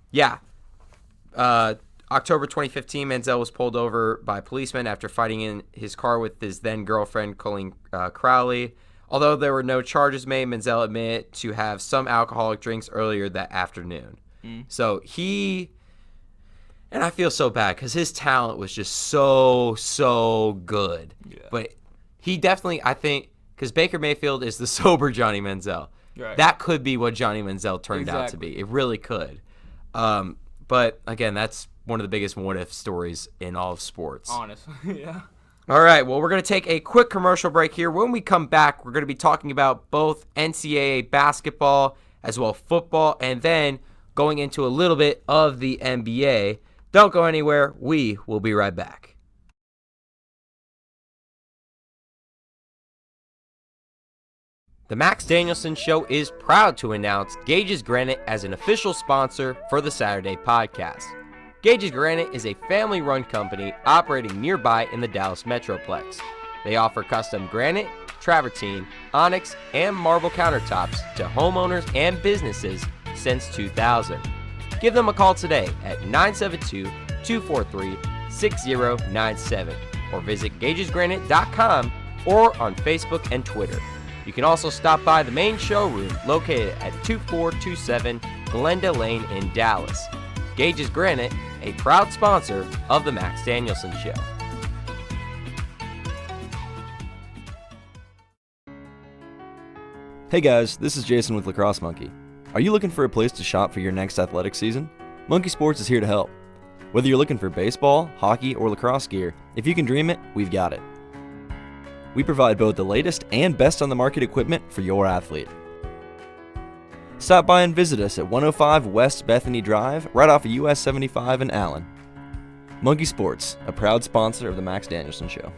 2015, Manziel was pulled over by policemen after fighting in his car with his then-girlfriend, Colleen Crowley. Although there were no charges made, Manziel admitted to have some alcoholic drinks earlier that afternoon. So and I feel so bad because his talent was just so good. Yeah. But he definitely, I think, because Baker Mayfield is the sober Johnny Manziel. Right. That could be what Johnny Manziel turned out to be. It really could. But, again, that's one of the biggest what-if stories in all of sports. Honestly, yeah. All right, well, we're going to take a quick commercial break here. When we come back, we're going to be talking about both NCAA basketball as well as football, and then going into a little bit of the NBA. Don't go anywhere. We will be right back. The Max Danielsen Show is proud to announce Gage's Granite as an official sponsor for the Saturday podcast. Gage's Granite is a family-run company operating nearby in the Dallas Metroplex. They offer custom granite, travertine, onyx, and marble countertops to homeowners and businesses since 2000. Give them a call today at 972-243-6097 or visit gagesgranite.com or on Facebook and Twitter. You can also stop by the main showroom located at 2427 Glenda Lane in Dallas. Gage's Granite, a proud sponsor of the Max Danielsen Show. Hey guys, this is Jason with Lacrosse Monkey. Are you looking for a place to shop for your next athletic season? Monkey Sports is here to help. Whether you're looking for baseball, hockey, or lacrosse gear, if you can dream it, we've got it. We provide both the latest and best on the market equipment for your athlete. Stop by and visit us at 105 West Bethany Drive, right off of US 75 in Allen. Monkey Sports, a proud sponsor of the Max Danielsen Show.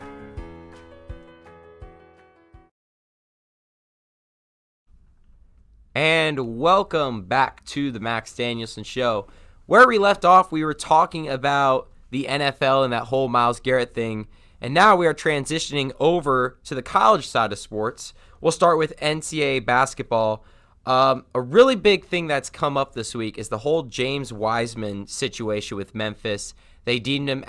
And welcome back to the Max Danielsen Show. Where we left off, we were talking about the NFL and that whole Myles Garrett thing. And now we are transitioning over to the college side of sports. We'll start with NCAA basketball. A really big thing that's come up this week is the whole James Wiseman situation with Memphis. They deemed him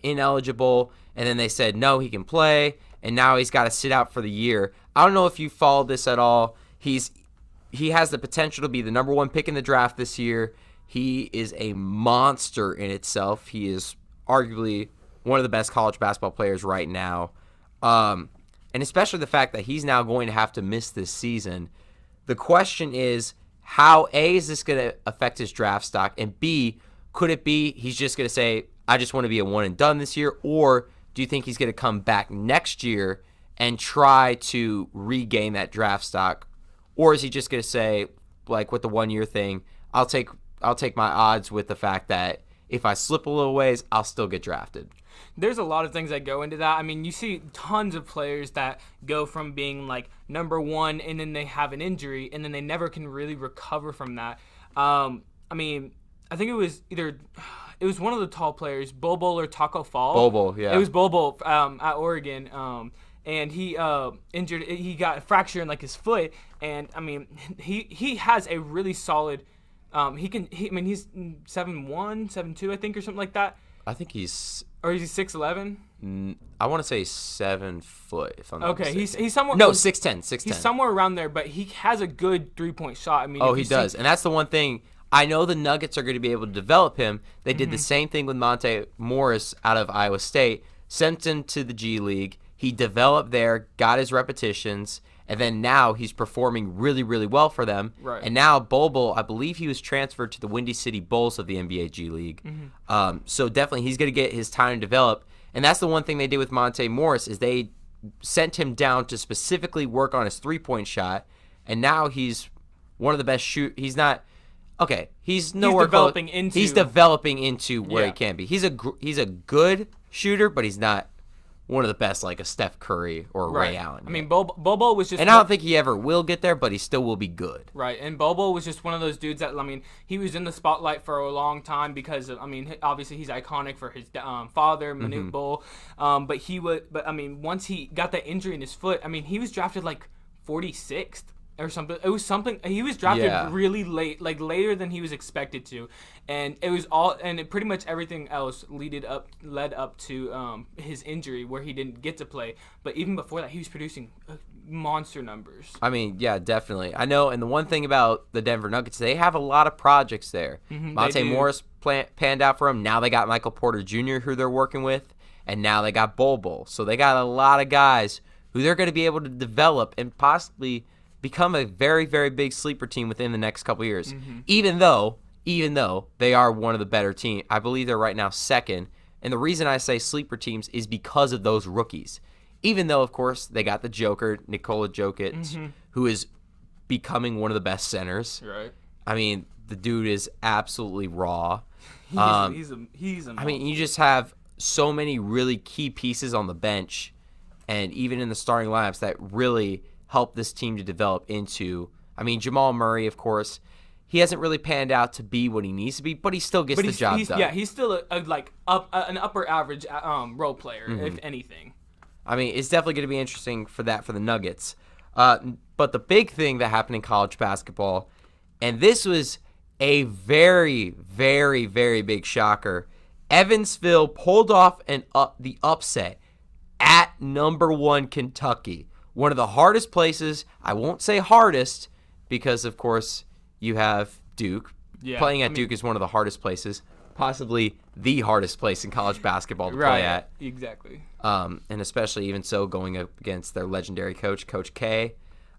ineligible, and then they said, no, he can play, and now he's got to sit out for the year. I don't know if you followed this at all. He has the potential to be the number one pick in the draft this year. He is a monster in itself. He is arguably one of the best college basketball players right now. And especially the fact that he's now going to have to miss this season. The question is, how, A, is this going to affect his draft stock? And B, could it be he's just going to say, I just want to be a one and done this year? Or do you think he's going to come back next year and try to regain that draft stock? Or is he just going to say, like with the 1 year thing, I'll take my odds with the fact that if I slip a little ways, I'll still get drafted? There's a lot of things that go into that. I mean, you see tons of players that go from being like number one and then they have an injury and then they never can really recover from that. I mean, I think it was one of the tall players, Bobo or Taco Fall. Bobo, yeah. It was Bobo at Oregon. And he injured. He got a fracture in like his foot. And I mean, he has a really solid. He's 7'1", 7'2", I think, or something like that. I think he's. Or is he 6'11"? I want to say 7 foot. If I'm not okay, mistaken. he's somewhere. No, 6'10", 6'10". He's somewhere around there, but he has a good 3-point shot. I mean, he does, and that's the one thing. I know the Nuggets are going to be able to develop him. They did the same thing with Monte Morris out of Iowa State. Sent him to the G League. He developed there, got his repetitions, and then now he's performing really, really well for them. Right. And now Bobo, I believe he was transferred to the Windy City Bulls of the NBA G League. So definitely he's going to get his time to develop. And that's the one thing they did with Monte Morris is they sent him down to specifically work on his 3-point shot. And now he's one of the best He's not okay. He's nowhere close. He's developing into where he can be. He's a good shooter, but he's not one of the best, like a Steph Curry or Ray Allen. I mean, Bobo was just... And I don't think he ever will get there, but he still will be good. Right, and Bobo was just one of those dudes that, I mean, he was in the spotlight for a long time because, I mean, obviously he's iconic for his father, Manute Bol. But I mean, once he got that injury in his foot, I mean, he was drafted like 46th. Or something. It was something. He was drafted really late, like later than he was expected to, and it was all. And pretty much everything else led up to his injury, where he didn't get to play. But even before that, he was producing monster numbers. I mean, yeah, definitely. I know. And the one thing about the Denver Nuggets, they have a lot of projects there. Monte Morris panned out for him. Now they got Michael Porter Jr., who they're working with, and now they got Bobo. So they got a lot of guys who they're going to be able to develop and possibly become a very, very big sleeper team within the next couple years. Even though they are one of the better teams. I believe they're right now second. And the reason I say sleeper teams is because of those rookies. Even though, of course, they got the Joker, Nikola Jokic, who is becoming one of the best centers. Right. I mean, the dude is absolutely raw. He's a I mean, you just have so many really key pieces on the bench and even in the starting lineups that really help this team to develop into. I mean, Jamal Murray, of course, he hasn't really panned out to be what he needs to be, but he still gets the job done. Yeah, he's still an upper average role player, if anything. I mean, it's definitely going to be interesting for the Nuggets. But the big thing that happened in college basketball, and this was a very, very, very big shocker, Evansville pulled off the upset at number 1 Kentucky. One of the hardest places, I won't say hardest, because, of course, you have Duke. Yeah, Playing at Duke is one of the hardest places, possibly the hardest place in college basketball to play at. Exactly. And especially even so going up against their legendary coach, Coach K.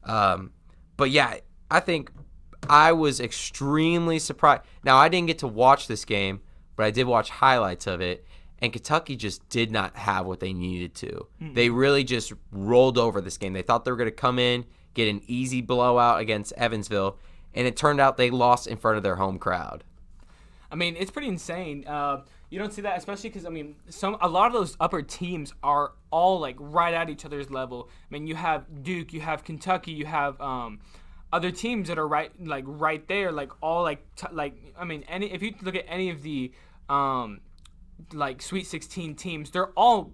But, yeah, I think I was extremely surprised. Now, I didn't get to watch this game, but I did watch highlights of it. And Kentucky just did not have what they needed to. They really just rolled over this game. They thought they were going to come in, get an easy blowout against Evansville, and it turned out they lost in front of their home crowd. I mean, it's pretty insane. You don't see that, especially because, I mean, a lot of those upper teams are all, like, right at each other's level. I mean, you have Duke, you have Kentucky, you have other teams that are right there, like, all, I mean, if you look at any of the like Sweet 16 teams, they all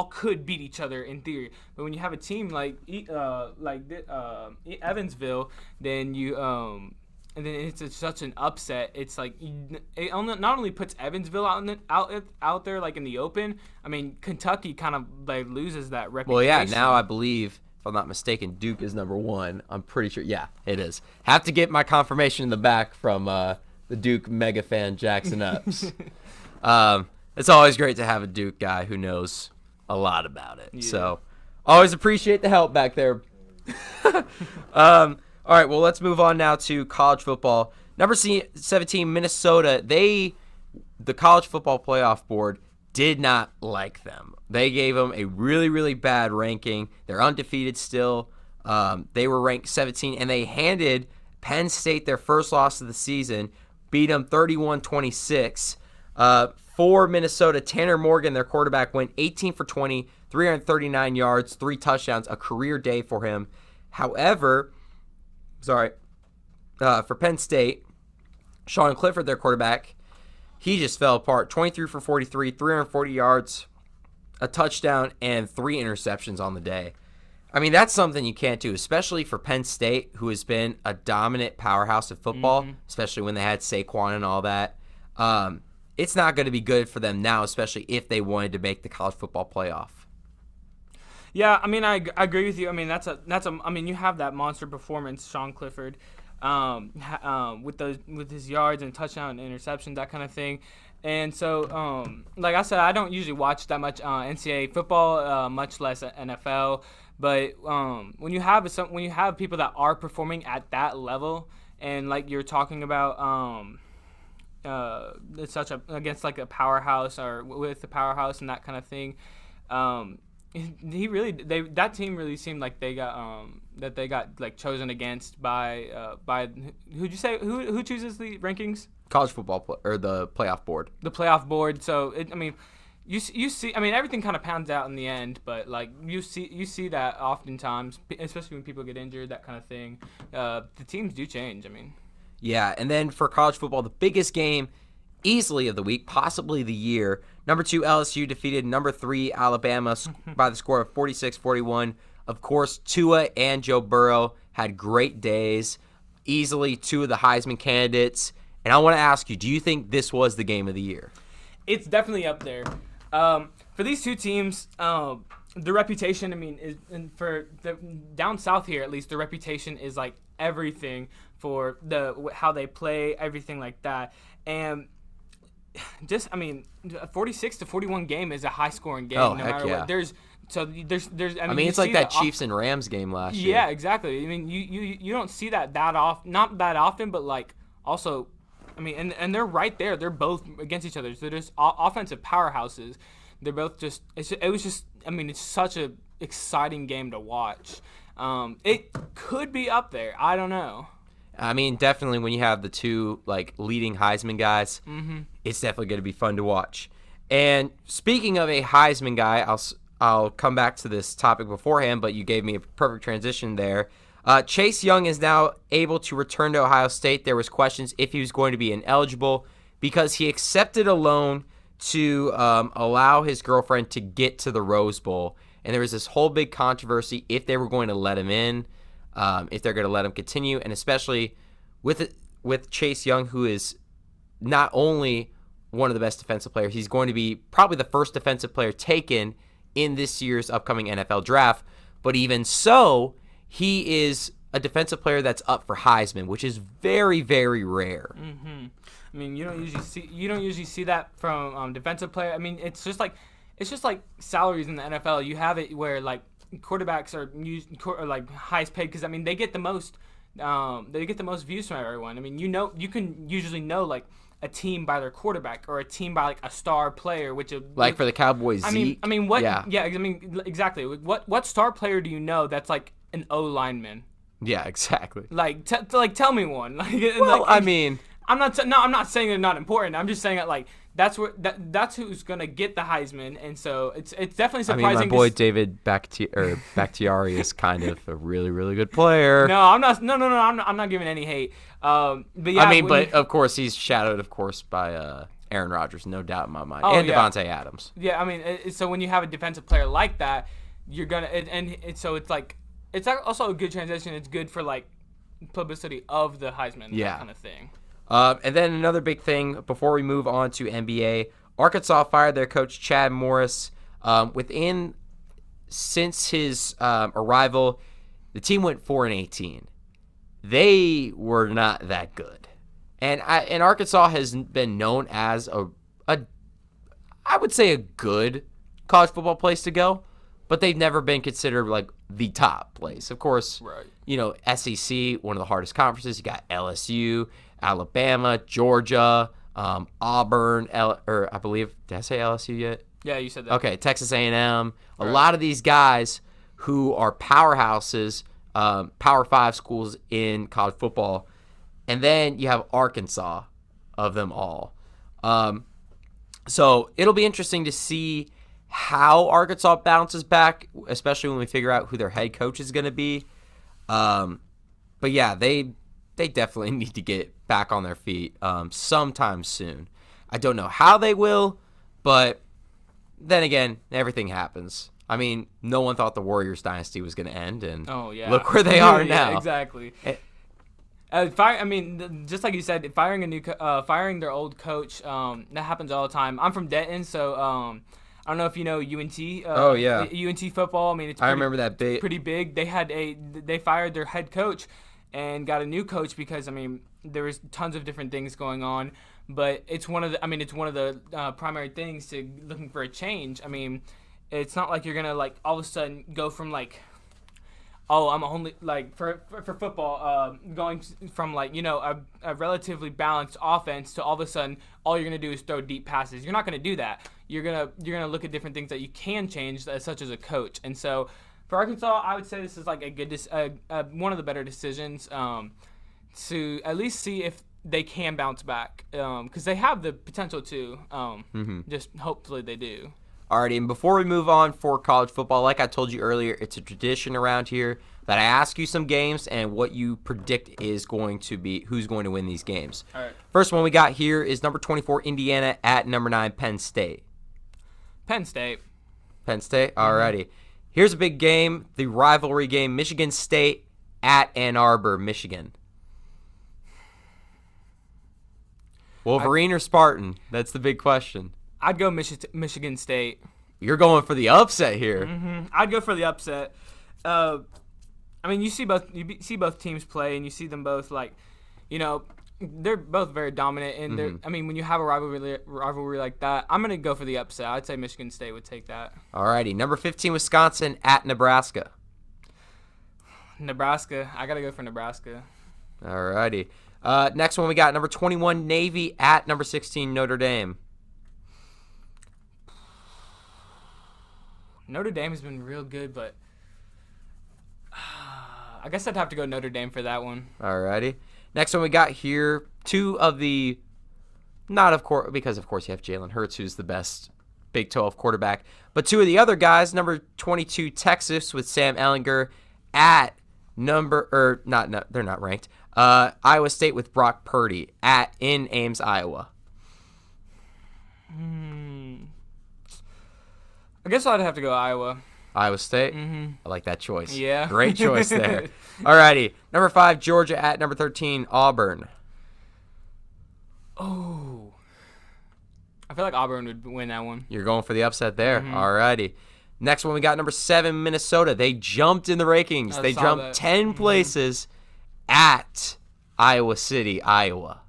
could beat each other in theory. But when you have a team like Evansville, then you and then it's such an upset. It's like it not only puts Evansville out there like in the open. I mean, Kentucky kind of like loses that reputation. Well, yeah. Now I believe, if I'm not mistaken, Duke is number 1. I'm pretty sure. Yeah, it is. Have to get my confirmation in the back from the Duke mega fan Jackson Epps. It's always great to have a Duke guy who knows a lot about it. Yeah. So always appreciate the help back there. All right, well, let's move on now to college football. Number 17, Minnesota. The college football playoff board did not like them. They gave them a really, really bad ranking. They're undefeated still. They were ranked 17, and they handed Penn State their first loss of the season, beat them 31-26. For Minnesota, Tanner Morgan, their quarterback, went 18 for 20, 339 yards, 3 touchdowns, a career day for him. However, for Penn State, Sean Clifford, their quarterback, he just fell apart. 23 for 43, 340 yards, a touchdown, and 3 interceptions on the day. I mean, that's something you can't do, especially for Penn State, who has been a dominant powerhouse of football, especially when they had Saquon and all that. It's not going to be good for them now, especially if they wanted to make the college football playoff. Yeah, I mean, I agree with you. I mean, I mean, you have that monster performance, Sean Clifford, with his yards and touchdown and interception, that kind of thing. And so, like I said, I don't usually watch that much NCAA football, much less NFL. But when you have people that are performing at that level, and like you're talking about, it's against like a powerhouse or with a powerhouse and that kind of thing. That team really seemed like they got like chosen against by who'd you say who chooses the rankings? College football or the playoff board. The playoff board. So I mean, you see. I mean, everything kind of pans out in the end, but like you see that oftentimes, especially when people get injured, that kind of thing. The teams do change. I mean. Yeah, and then for college football, the biggest game easily of the week, possibly the year. Number 2, LSU defeated number 3, Alabama by the score of 46-41. Of course, Tua and Joe Burrow had great days, easily 2 of the Heisman candidates. And I want to ask you, do you think this was the game of the year? It's definitely up there. For these two teams, the reputation, I mean, for the down south here at least, the reputation is like everything for how they play, everything like that. And just, I mean, a 46-41 game is a high-scoring game. Oh, no heck matter yeah. what. There's. I mean, it's like that Chiefs and Rams game last year. Yeah, exactly. I mean, you don't see that often, not that often, but like also, I mean, and they're right there. They're both against each other. So they're just offensive powerhouses. They're both just. It was just. I mean, it's such a exciting game to watch. It could be up there. I don't know. I mean, definitely when you have the 2 like leading Heisman guys, it's definitely going to be fun to watch. And speaking of a Heisman guy, I'll come back to this topic beforehand, but you gave me a perfect transition there. Chase Young is now able to return to Ohio State. There was questions if he was going to be ineligible because he accepted a loan to allow his girlfriend to get to the Rose Bowl. And there was this whole big controversy if they were going to let him in, if they're going to let him continue, and especially with Chase Young, who is not only one of the best defensive players, he's going to be probably the first defensive player taken in this year's upcoming NFL draft. But even so, he is a defensive player that's up for Heisman, which is very, very rare. I mean, you don't usually see that from defensive player. I mean, it's just like salaries in the NFL. You have it where like quarterbacks are like highest paid because I mean they get the most views from everyone. I mean, you can usually know like a team by their quarterback or a team by like a star player, like for the Cowboys. Zeke. I mean what? Yeah. I mean exactly. What star player do you know that's like an O lineman? Yeah, exactly. Like tell me one. Well, I mean, I'm not saying they're not important. I'm just saying that like that's who's gonna get the Heisman, and so it's definitely surprising. I mean, my boy David Bakhtiari is kind of a really, really good player. No, I'm not. No, I'm not giving any hate. But yeah, I mean, of course he's shadowed, of course, by Aaron Rodgers, no doubt in my mind, and Devontae Adams. Yeah, I mean, so when you have a defensive player like that, you're gonna so it's like it's also a good transition. It's good for like publicity of the Heisman, that kind of thing. And then another big thing before we move on to NBA, Arkansas fired their coach Chad Morris. Since his arrival, the team went 4-18. They were not that good, and Arkansas has been known as I would say, a good college football place to go, but they've never been considered like the top place. Of course, Right. SEC, one of the hardest conferences. You got LSU, Alabama, Georgia, Auburn, or I believe, did I say LSU yet? Yeah, you said that. Okay, Texas A&M. A Right. lot of these guys who are powerhouses, Power 5 schools in college football. And then you have Arkansas of them all. So it'll be interesting to see how Arkansas bounces back, especially when we figure out who their head coach is going to be. But yeah, they definitely need to get back on their feet sometime soon. I don't know how they will, but then again, everything happens. I mean, no one thought the Warriors dynasty was going to end, and look where they are now. Yeah, exactly. Just like you said, firing their old coach, that happens all the time. I'm from Denton, so I don't know if you know UNT. Oh, yeah. UNT football. I mean, I remember that big. pretty big. They fired their head coach and got a new coach because there was tons of different things going on, but it's one of the primary things to looking for a change. I mean, it's not like you're gonna like all of a sudden go from like, oh, I'm only like for football, going from like a relatively balanced offense to all of a sudden all you're gonna do is throw deep passes. You're not gonna do that. You're gonna look at different things that you can change, such as a coach. And so for Arkansas, I would say this is like a good one of the better decisions to at least see if they can bounce back because they have the potential to. Just hopefully they do. Alrighty, and before we move on for college football, like I told you earlier, it's a tradition around here that I ask you some games and what you predict is going to be, who's going to win these games. All right. First one we got here is number 24, Indiana, at number 9, Penn State. Penn State. Penn State? Alrighty. Here's a big game, the rivalry game, Michigan State at Ann Arbor, Michigan. Wolverine or Spartan? That's the big question. I'd go Michigan State. You're going for the upset here. I'd go for the upset. You see both teams play, and you see them both they're both very dominant. And when you have a rivalry like that, I'm gonna go for the upset. I'd say Michigan State would take that. Alrighty, number 15, Wisconsin at Nebraska. Nebraska. I gotta go for Nebraska. Alrighty. Next one we got number 21, Navy at number 16, Notre Dame. Notre Dame has been real good, but I guess I'd have to go Notre Dame for that one. Alrighty. Next one we got here, two of the, not of course, because of course you have Jalen Hurts, who's the best Big 12 quarterback, but two of the other guys, number 22, Texas with Sam Ehlinger at they're not ranked, Iowa State with Brock Purdy in Ames, Iowa. I guess I'd have to go Iowa. Iowa State? I like that choice. Yeah. Great choice there. Alrighty. Number 5, Georgia at number 13, Auburn. Oh. I feel like Auburn would win that one. You're going for the upset there. Alrighty. Next one we got number 7, Minnesota. They jumped in the rankings. They jumped 10 places at Iowa City, Iowa.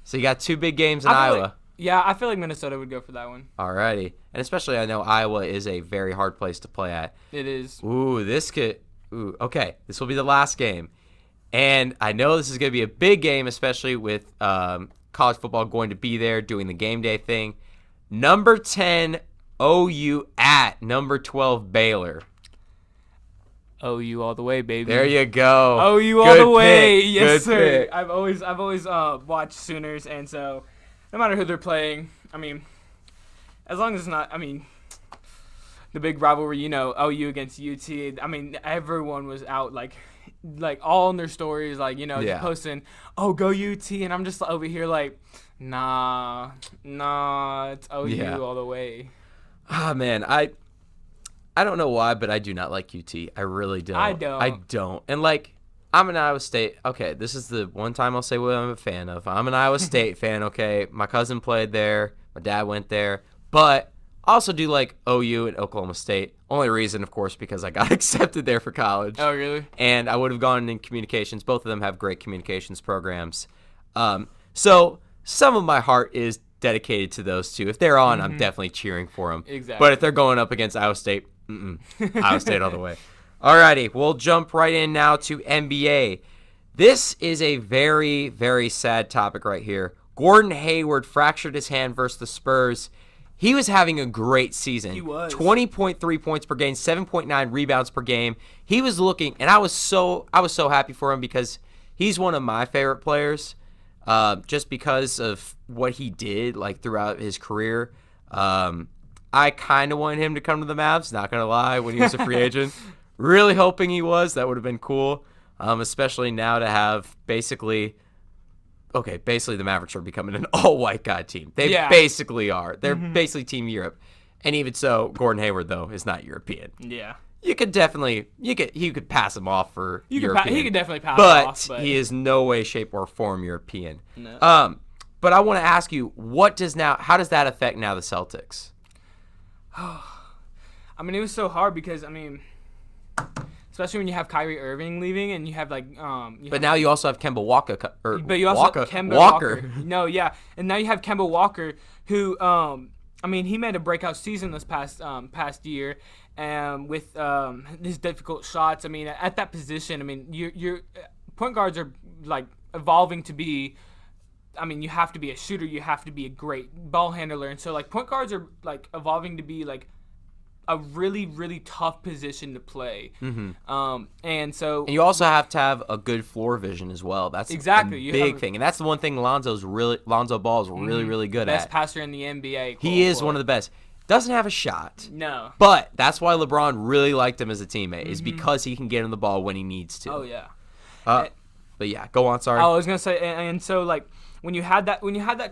So you got two big games in Iowa. I feel like Minnesota would go for that one. Alrighty. And especially I know Iowa is a very hard place to play at. It is. Okay. This will be the last game. And I know this is going to be a big game, especially with college football going to be there doing the game day thing. Number 10, OU at number 12, Baylor. OU all the way, baby. There you go. OU all the way. Pick. Yes, Good sir. pick. I've always watched Sooners, and so no matter who they're playing, as long as it's not, the big rivalry, OU against UT. Everyone was out like all in their stories, just posting, "Oh, go UT," and I'm just over here like, nah, it's OU all the way. Ah, man, I don't know why, but I do not like UT. I really don't. I don't. And I'm an Iowa State. Okay, this is the one time I'll say what I'm a fan of. I'm an Iowa State fan, okay? My cousin played there. My dad went there. But I also do like OU and Oklahoma State. Only reason, of course, because I got accepted there for college. Oh, really? And I would have gone in communications. Both of them have great communications programs. So some of my heart is dedicated to those two. If they're on, I'm definitely cheering for them. Exactly. But if they're going up against Iowa State, Iowa State all the way. Alrighty, we'll jump right in now to NBA. This is a very, very sad topic right here. Gordon Hayward fractured his hand versus the Spurs. He was having a great season. He was. 20.3 points per game, 7.9 rebounds per game. He was looking, and I was so happy for him because he's one of my favorite players, just because of what he did like throughout his career. I kind of wanted him to come to the Mavs, not gonna lie, when he was a free agent. Really hoping he was. That would have been cool, especially now to have basically the Mavericks are becoming an all-white guy team. They basically are. They're basically Team Europe. And even so, Gordon Hayward, though, is not European. Yeah. You could definitely, you could pass him off for European. He could definitely pass him off. But he is no way, shape, or form European. No. But I want to ask you, how does that affect now the Celtics? I mean, it was so hard because, I mean, especially when you have Kyrie Irving leaving and you have like But now you also have Kemba Walker. But you also have Kemba Walker. No, yeah. And now you have Kemba Walker who I mean, he made a breakout season this past year with his difficult shots. I mean, at that position, I mean, your point guards are like evolving to be, I mean, you have to be a shooter, you have to be a great ball handler. And so like point guards are like evolving to be like a really, really tough position to play. And so you also have to have a good floor vision as well. That's exactly a big thing. And that's the one thing Lonzo Ball is really, really good best at. passer in the NBA. He is one of the best. Doesn't have a shot. No. But that's why LeBron really liked him as a teammate, is because he can get him the ball when he needs to. Oh, yeah. But yeah, go on, sorry. I was going to say, and so like, when you had that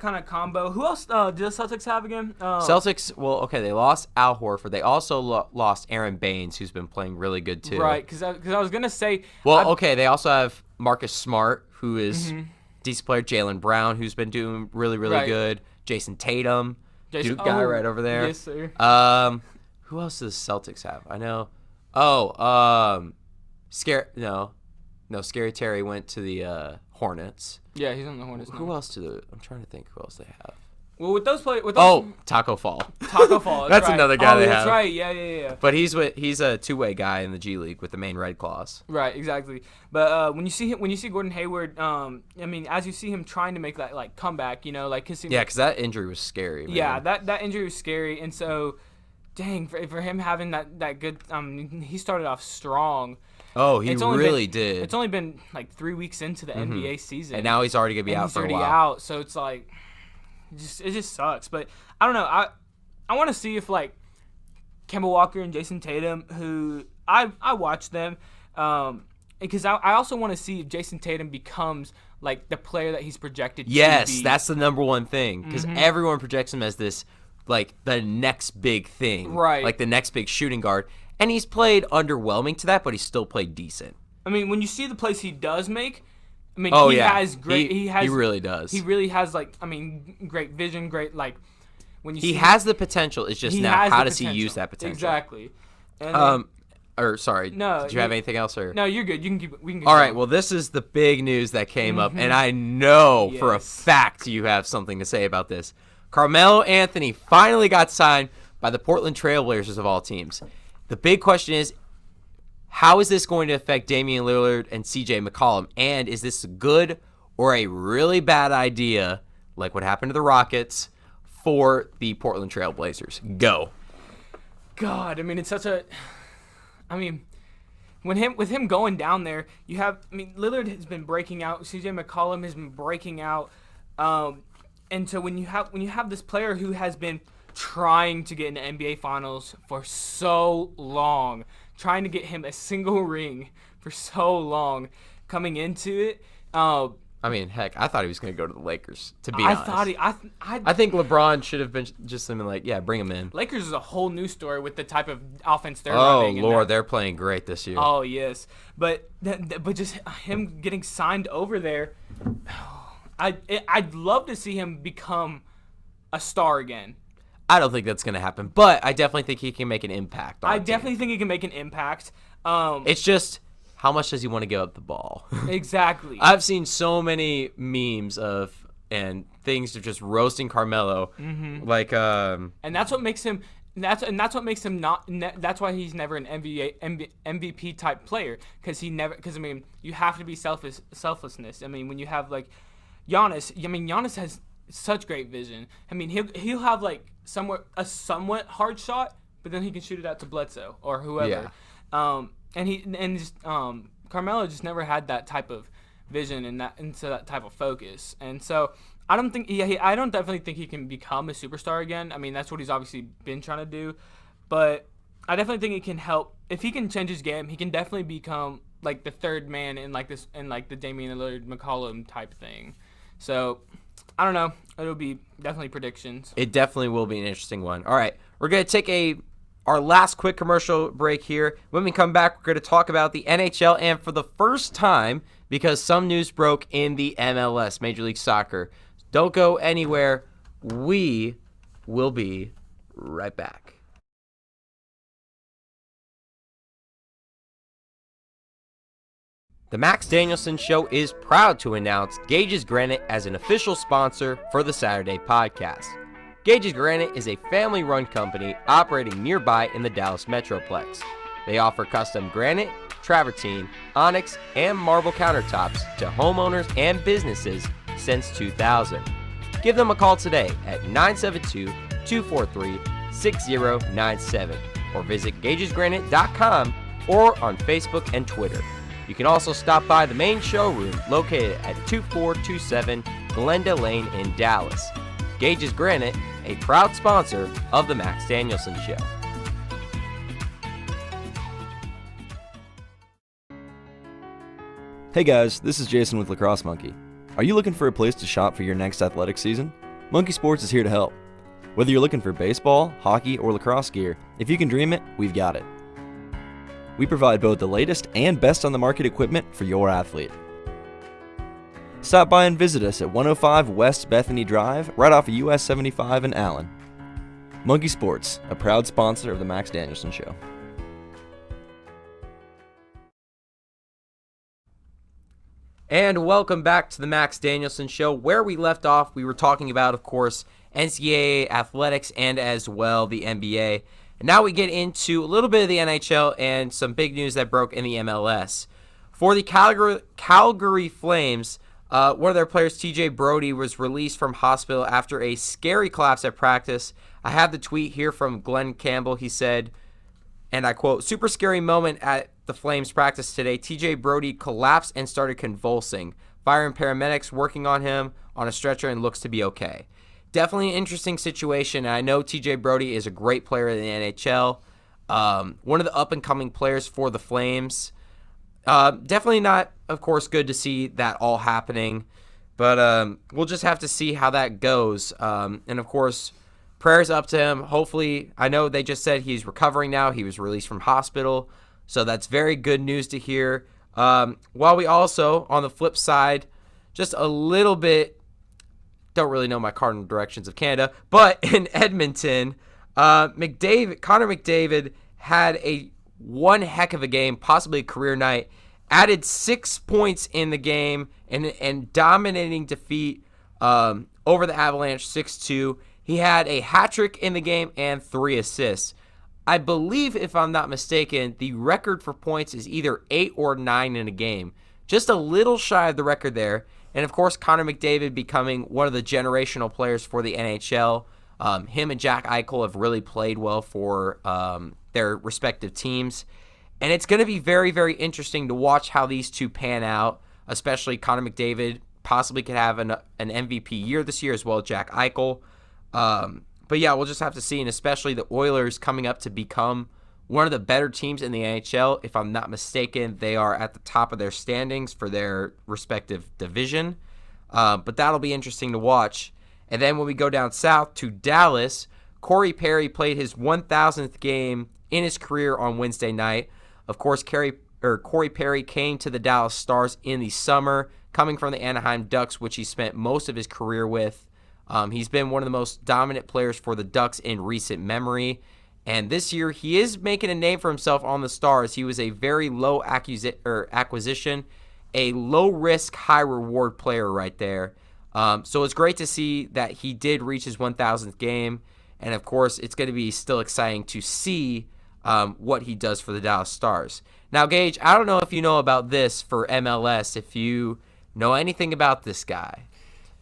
kind of combo, who else did the Celtics have again? Celtics, well, okay, they lost Al Horford. They also lost Aaron Baines, who's been playing really good too. Right, because I was gonna say. Well, okay, they also have Marcus Smart, who is decent player. Jaylen Brown, who's been doing really, really good. Jason Tatum, Duke guy right over there. Yes, sir. Who else does the Celtics have? I know. Scary Terry went to the Hornets. Yeah, he's on the Hornets now. Who else I'm trying to think who else they have. Well, with those players. Taco Fall. Taco Fall. That's right. another guy they that's have. That's right. Yeah. But he's a two-way guy in the G League with the main Red Claws. Right, exactly. But when you see Gordon Hayward, I mean, as you see him trying to make that like comeback, you know, like because that injury was scary. Man. Yeah, that injury was scary, and so, dang, for him having that good, he started off strong. Oh, he really did. It's only been like 3 weeks into the NBA season, and now he's already gonna be out for a while. He's already out, so it's like, it just sucks. But I don't know. I want to see if like Kemba Walker and Jason Tatum, who I watch them, because I also want to see if Jason Tatum becomes like the player that he's projected to be. Yes, that's the number one thing, because everyone projects him as this like the next big thing, right? Like the next big shooting guard. And he's played underwhelming to that, but he's still played decent. I mean, when you see the plays he does make, I mean, has great. He really does. He really has great vision, great like when you. He has the potential. It's just now how does he use that potential? Exactly. And sorry. No. Did you have anything else or? No, you're good. You can keep. We can. All right. Well, this is the big news that came up, and I know for a fact you have something to say about this. Carmelo Anthony finally got signed by the Portland Trail Blazers of all teams. The big question is, how is this going to affect Damian Lillard and CJ McCollum? And is this a good or a really bad idea, like what happened to the Rockets, for the Portland Trail Blazers? Go. God, I mean, it's such a... I mean, with him going down there, you have... I mean, Lillard has been breaking out. CJ McCollum has been breaking out. And so when you have this player who has been trying to get in the NBA Finals for so long, trying to get him a single ring for so long, coming into it. I mean, heck, I thought he was going to go to the Lakers, to be honest. I think LeBron should have been just something like, yeah, bring him in. Lakers is a whole new story with the type of offense they're running. Oh, Lord, they're playing great this year. Oh, yes. But just him getting signed over there, I'd love to see him become a star again. I don't think that's going to happen, but I definitely think he can make an impact. I definitely think he can make an impact. It's just, how much does he want to give up the ball? Exactly. I've seen so many memes of and things are just roasting Carmelo. Like, And that's what makes him. That's what makes him not. That's why he's never an MVP type player, because I mean, you have to be selflessness. I mean, when you have like Giannis. I mean, Giannis has such great vision. I mean, he'll have like a somewhat hard shot, but then he can shoot it out to Bledsoe or whoever. Yeah. Carmelo just never had that type of vision and that type of focus. And so I don't definitely think he can become a superstar again. I mean, that's what he's obviously been trying to do, but I definitely think it can help if he can change his game. He can definitely become like the third man in like the Damian Lillard McCollum type thing. So I don't know. It'll be definitely predictions. It definitely will be an interesting one. All right, we're gonna take our last quick commercial break here. When we come back, we're going to talk about the NHL, and for the first time, because some news broke in the MLS, Major League Soccer. Don't go anywhere. We will be right back. The Max Danielsen Show is proud to announce Gage's Granite as an official sponsor for the Saturday podcast. Gage's Granite is a family-run company operating nearby in the Dallas Metroplex. They offer custom granite, travertine, onyx, and marble countertops to homeowners and businesses since 2000. Give them a call today at 972-243-6097 or visit gagesgranite.com or on Facebook and Twitter. You can also stop by the main showroom located at 2427 Glenda Lane in Dallas. Gage's Granite, a proud sponsor of the Max Danielsen Show. Hey guys, this is Jason with Lacrosse Monkey. Are you looking for a place to shop for your next athletic season? Monkey Sports is here to help. Whether you're looking for baseball, hockey, or lacrosse gear, if you can dream it, we've got it. We provide both the latest and best on the market equipment for your athlete. Stop by and visit us at 105 West Bethany Drive, right off of US 75 in Allen. Monkey Sports, a proud sponsor of the Max Danielsen Show. And welcome back to the Max Danielsen Show. Where we left off, we were talking about, of course, NCAA athletics and as well the NBA. And now we get into a little bit of the NHL and some big news that broke in the MLS. For the Calgary Flames, one of their players, TJ Brody, was released from hospital after a scary collapse at practice. I have the tweet here from Glenn Campbell. He said, and I quote, "Super scary moment at the Flames practice today. TJ Brody collapsed and started convulsing. Fire and paramedics working on him on a stretcher and looks to be okay." Definitely an interesting situation. And I know TJ Brody is a great player in the NHL. One of the up-and-coming players for the Flames. Definitely not, of course, good to see that all happening. But we'll just have to see how that goes. And, of course, prayers up to him. Hopefully, I know they just said he's recovering now. He was released from hospital. So that's very good news to hear. While we also, on the flip side, just a little bit, don't really know my cardinal directions of Canada, but in Edmonton, Connor McDavid had one heck of a game, possibly a career night, added 6 points in the game and dominating defeat over the Avalanche 6-2. He had a hat trick in the game and 3 assists. I believe, if I'm not mistaken, the record for points is either 8 or 9 in a game. Just a little shy of the record there. And, of course, Connor McDavid becoming one of the generational players for the NHL. Him and Jack Eichel have really played well for their respective teams. And it's going to be very, very interesting to watch how these two pan out, especially Connor McDavid possibly could have an MVP year this year as well as Jack Eichel. But yeah, we'll just have to see, and especially the Oilers coming up to become one of the better teams in the NHL. If I'm not mistaken, they are at the top of their standings for their respective division. But that'll be interesting to watch. And then when we go down south to Dallas, Corey Perry played his 1,000th game in his career on Wednesday night. Of course, Corey Perry came to the Dallas Stars in the summer, coming from the Anaheim Ducks, which he spent most of his career with. He's been one of the most dominant players for the Ducks in recent memory. And this year, he is making a name for himself on the Stars. He was a very low acquisition, a low-risk, high-reward player right there. So it's great to see that he did reach his 1,000th game. And, of course, it's going to be still exciting to see what he does for the Dallas Stars. Now, Gage, I don't know if you know about this for MLS, if you know anything about this guy.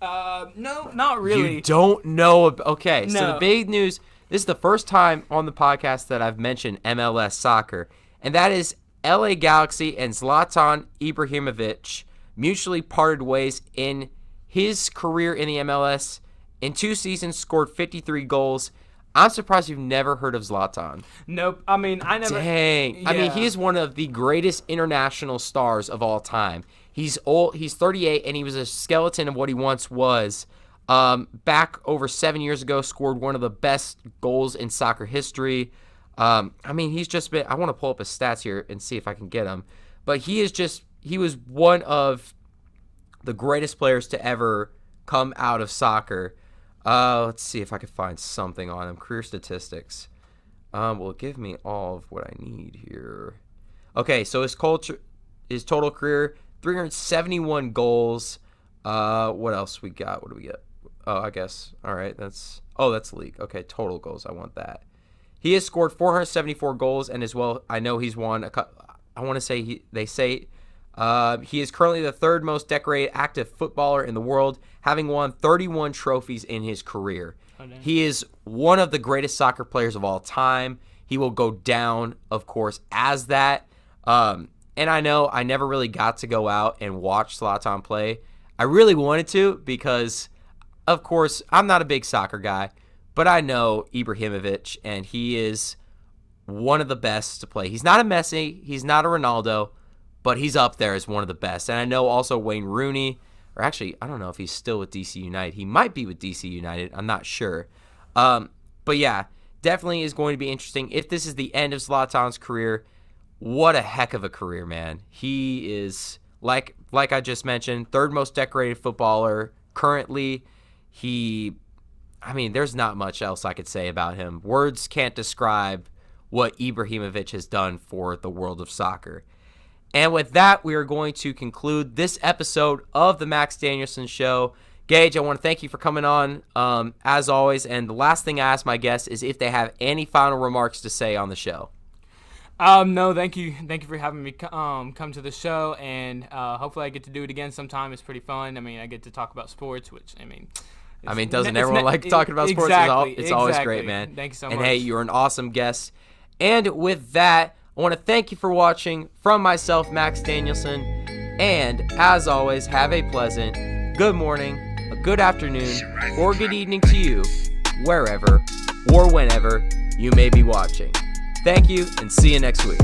No, not really. You don't know. Okay, No. so the big news, this is the first time on the podcast that I've mentioned MLS soccer, and that is LA Galaxy and Zlatan Ibrahimovic mutually parted ways in his career in the MLS. In 2 seasons, scored 53 goals. I'm surprised you've never heard of Zlatan. Nope. I mean, I never. Dang. I mean, Yeah. he is one of the greatest international stars of all time. He's old. He's 38, and he was a skeleton of what he once was. Back over 7 years ago, scored one of the best goals in soccer history. I mean, he's just been. I want to pull up his stats here and see if I can get him. But he was one of the greatest players to ever come out of soccer. Let's see if I can find something on him. Career statistics. Will give me all of what I need here. Okay, so his total career, 371 goals. What else we got? What do we get? Oh, I guess. All right, that's league. Okay, total goals. I want that. He has scored 474 goals, and as well, I know he's won I want to say he is currently the 3rd most decorated active footballer in the world, having won 31 trophies in his career. He is one of the greatest soccer players of all time. He will go down, of course, as that. And I know I never really got to go out and watch Zlatan play. I really wanted to because, of course, I'm not a big soccer guy, but I know Ibrahimovic, and he is one of the best to play. He's not a Messi. He's not a Ronaldo. But he's up there as one of the best. And I know also Wayne Rooney, or actually, I don't know if he's still with DC United. He might be with DC United. I'm not sure. But yeah, definitely is going to be interesting. If this is the end of Zlatan's career, what a heck of a career, man. He is, like I just mentioned, 3rd most decorated footballer currently. There's not much else I could say about him. Words can't describe what Ibrahimovic has done for the world of soccer. And with that, we are going to conclude this episode of the Max Danielsen Show. Gage, I want to thank you for coming on, as always. And the last thing I ask my guests is if they have any final remarks to say on the show. No, thank you for having me come to the show, and hopefully I get to do it again sometime. It's pretty fun. I mean, I get to talk about sports, which doesn't everyone like talking about sports? Exactly, It's always great, man. Thanks so much. And hey, you're an awesome guest. And with that, I want to thank you for watching from myself, Max Danielsen. And as always, have a pleasant good morning, a good afternoon, or good evening to you, wherever or whenever you may be watching. Thank you, and see you next week.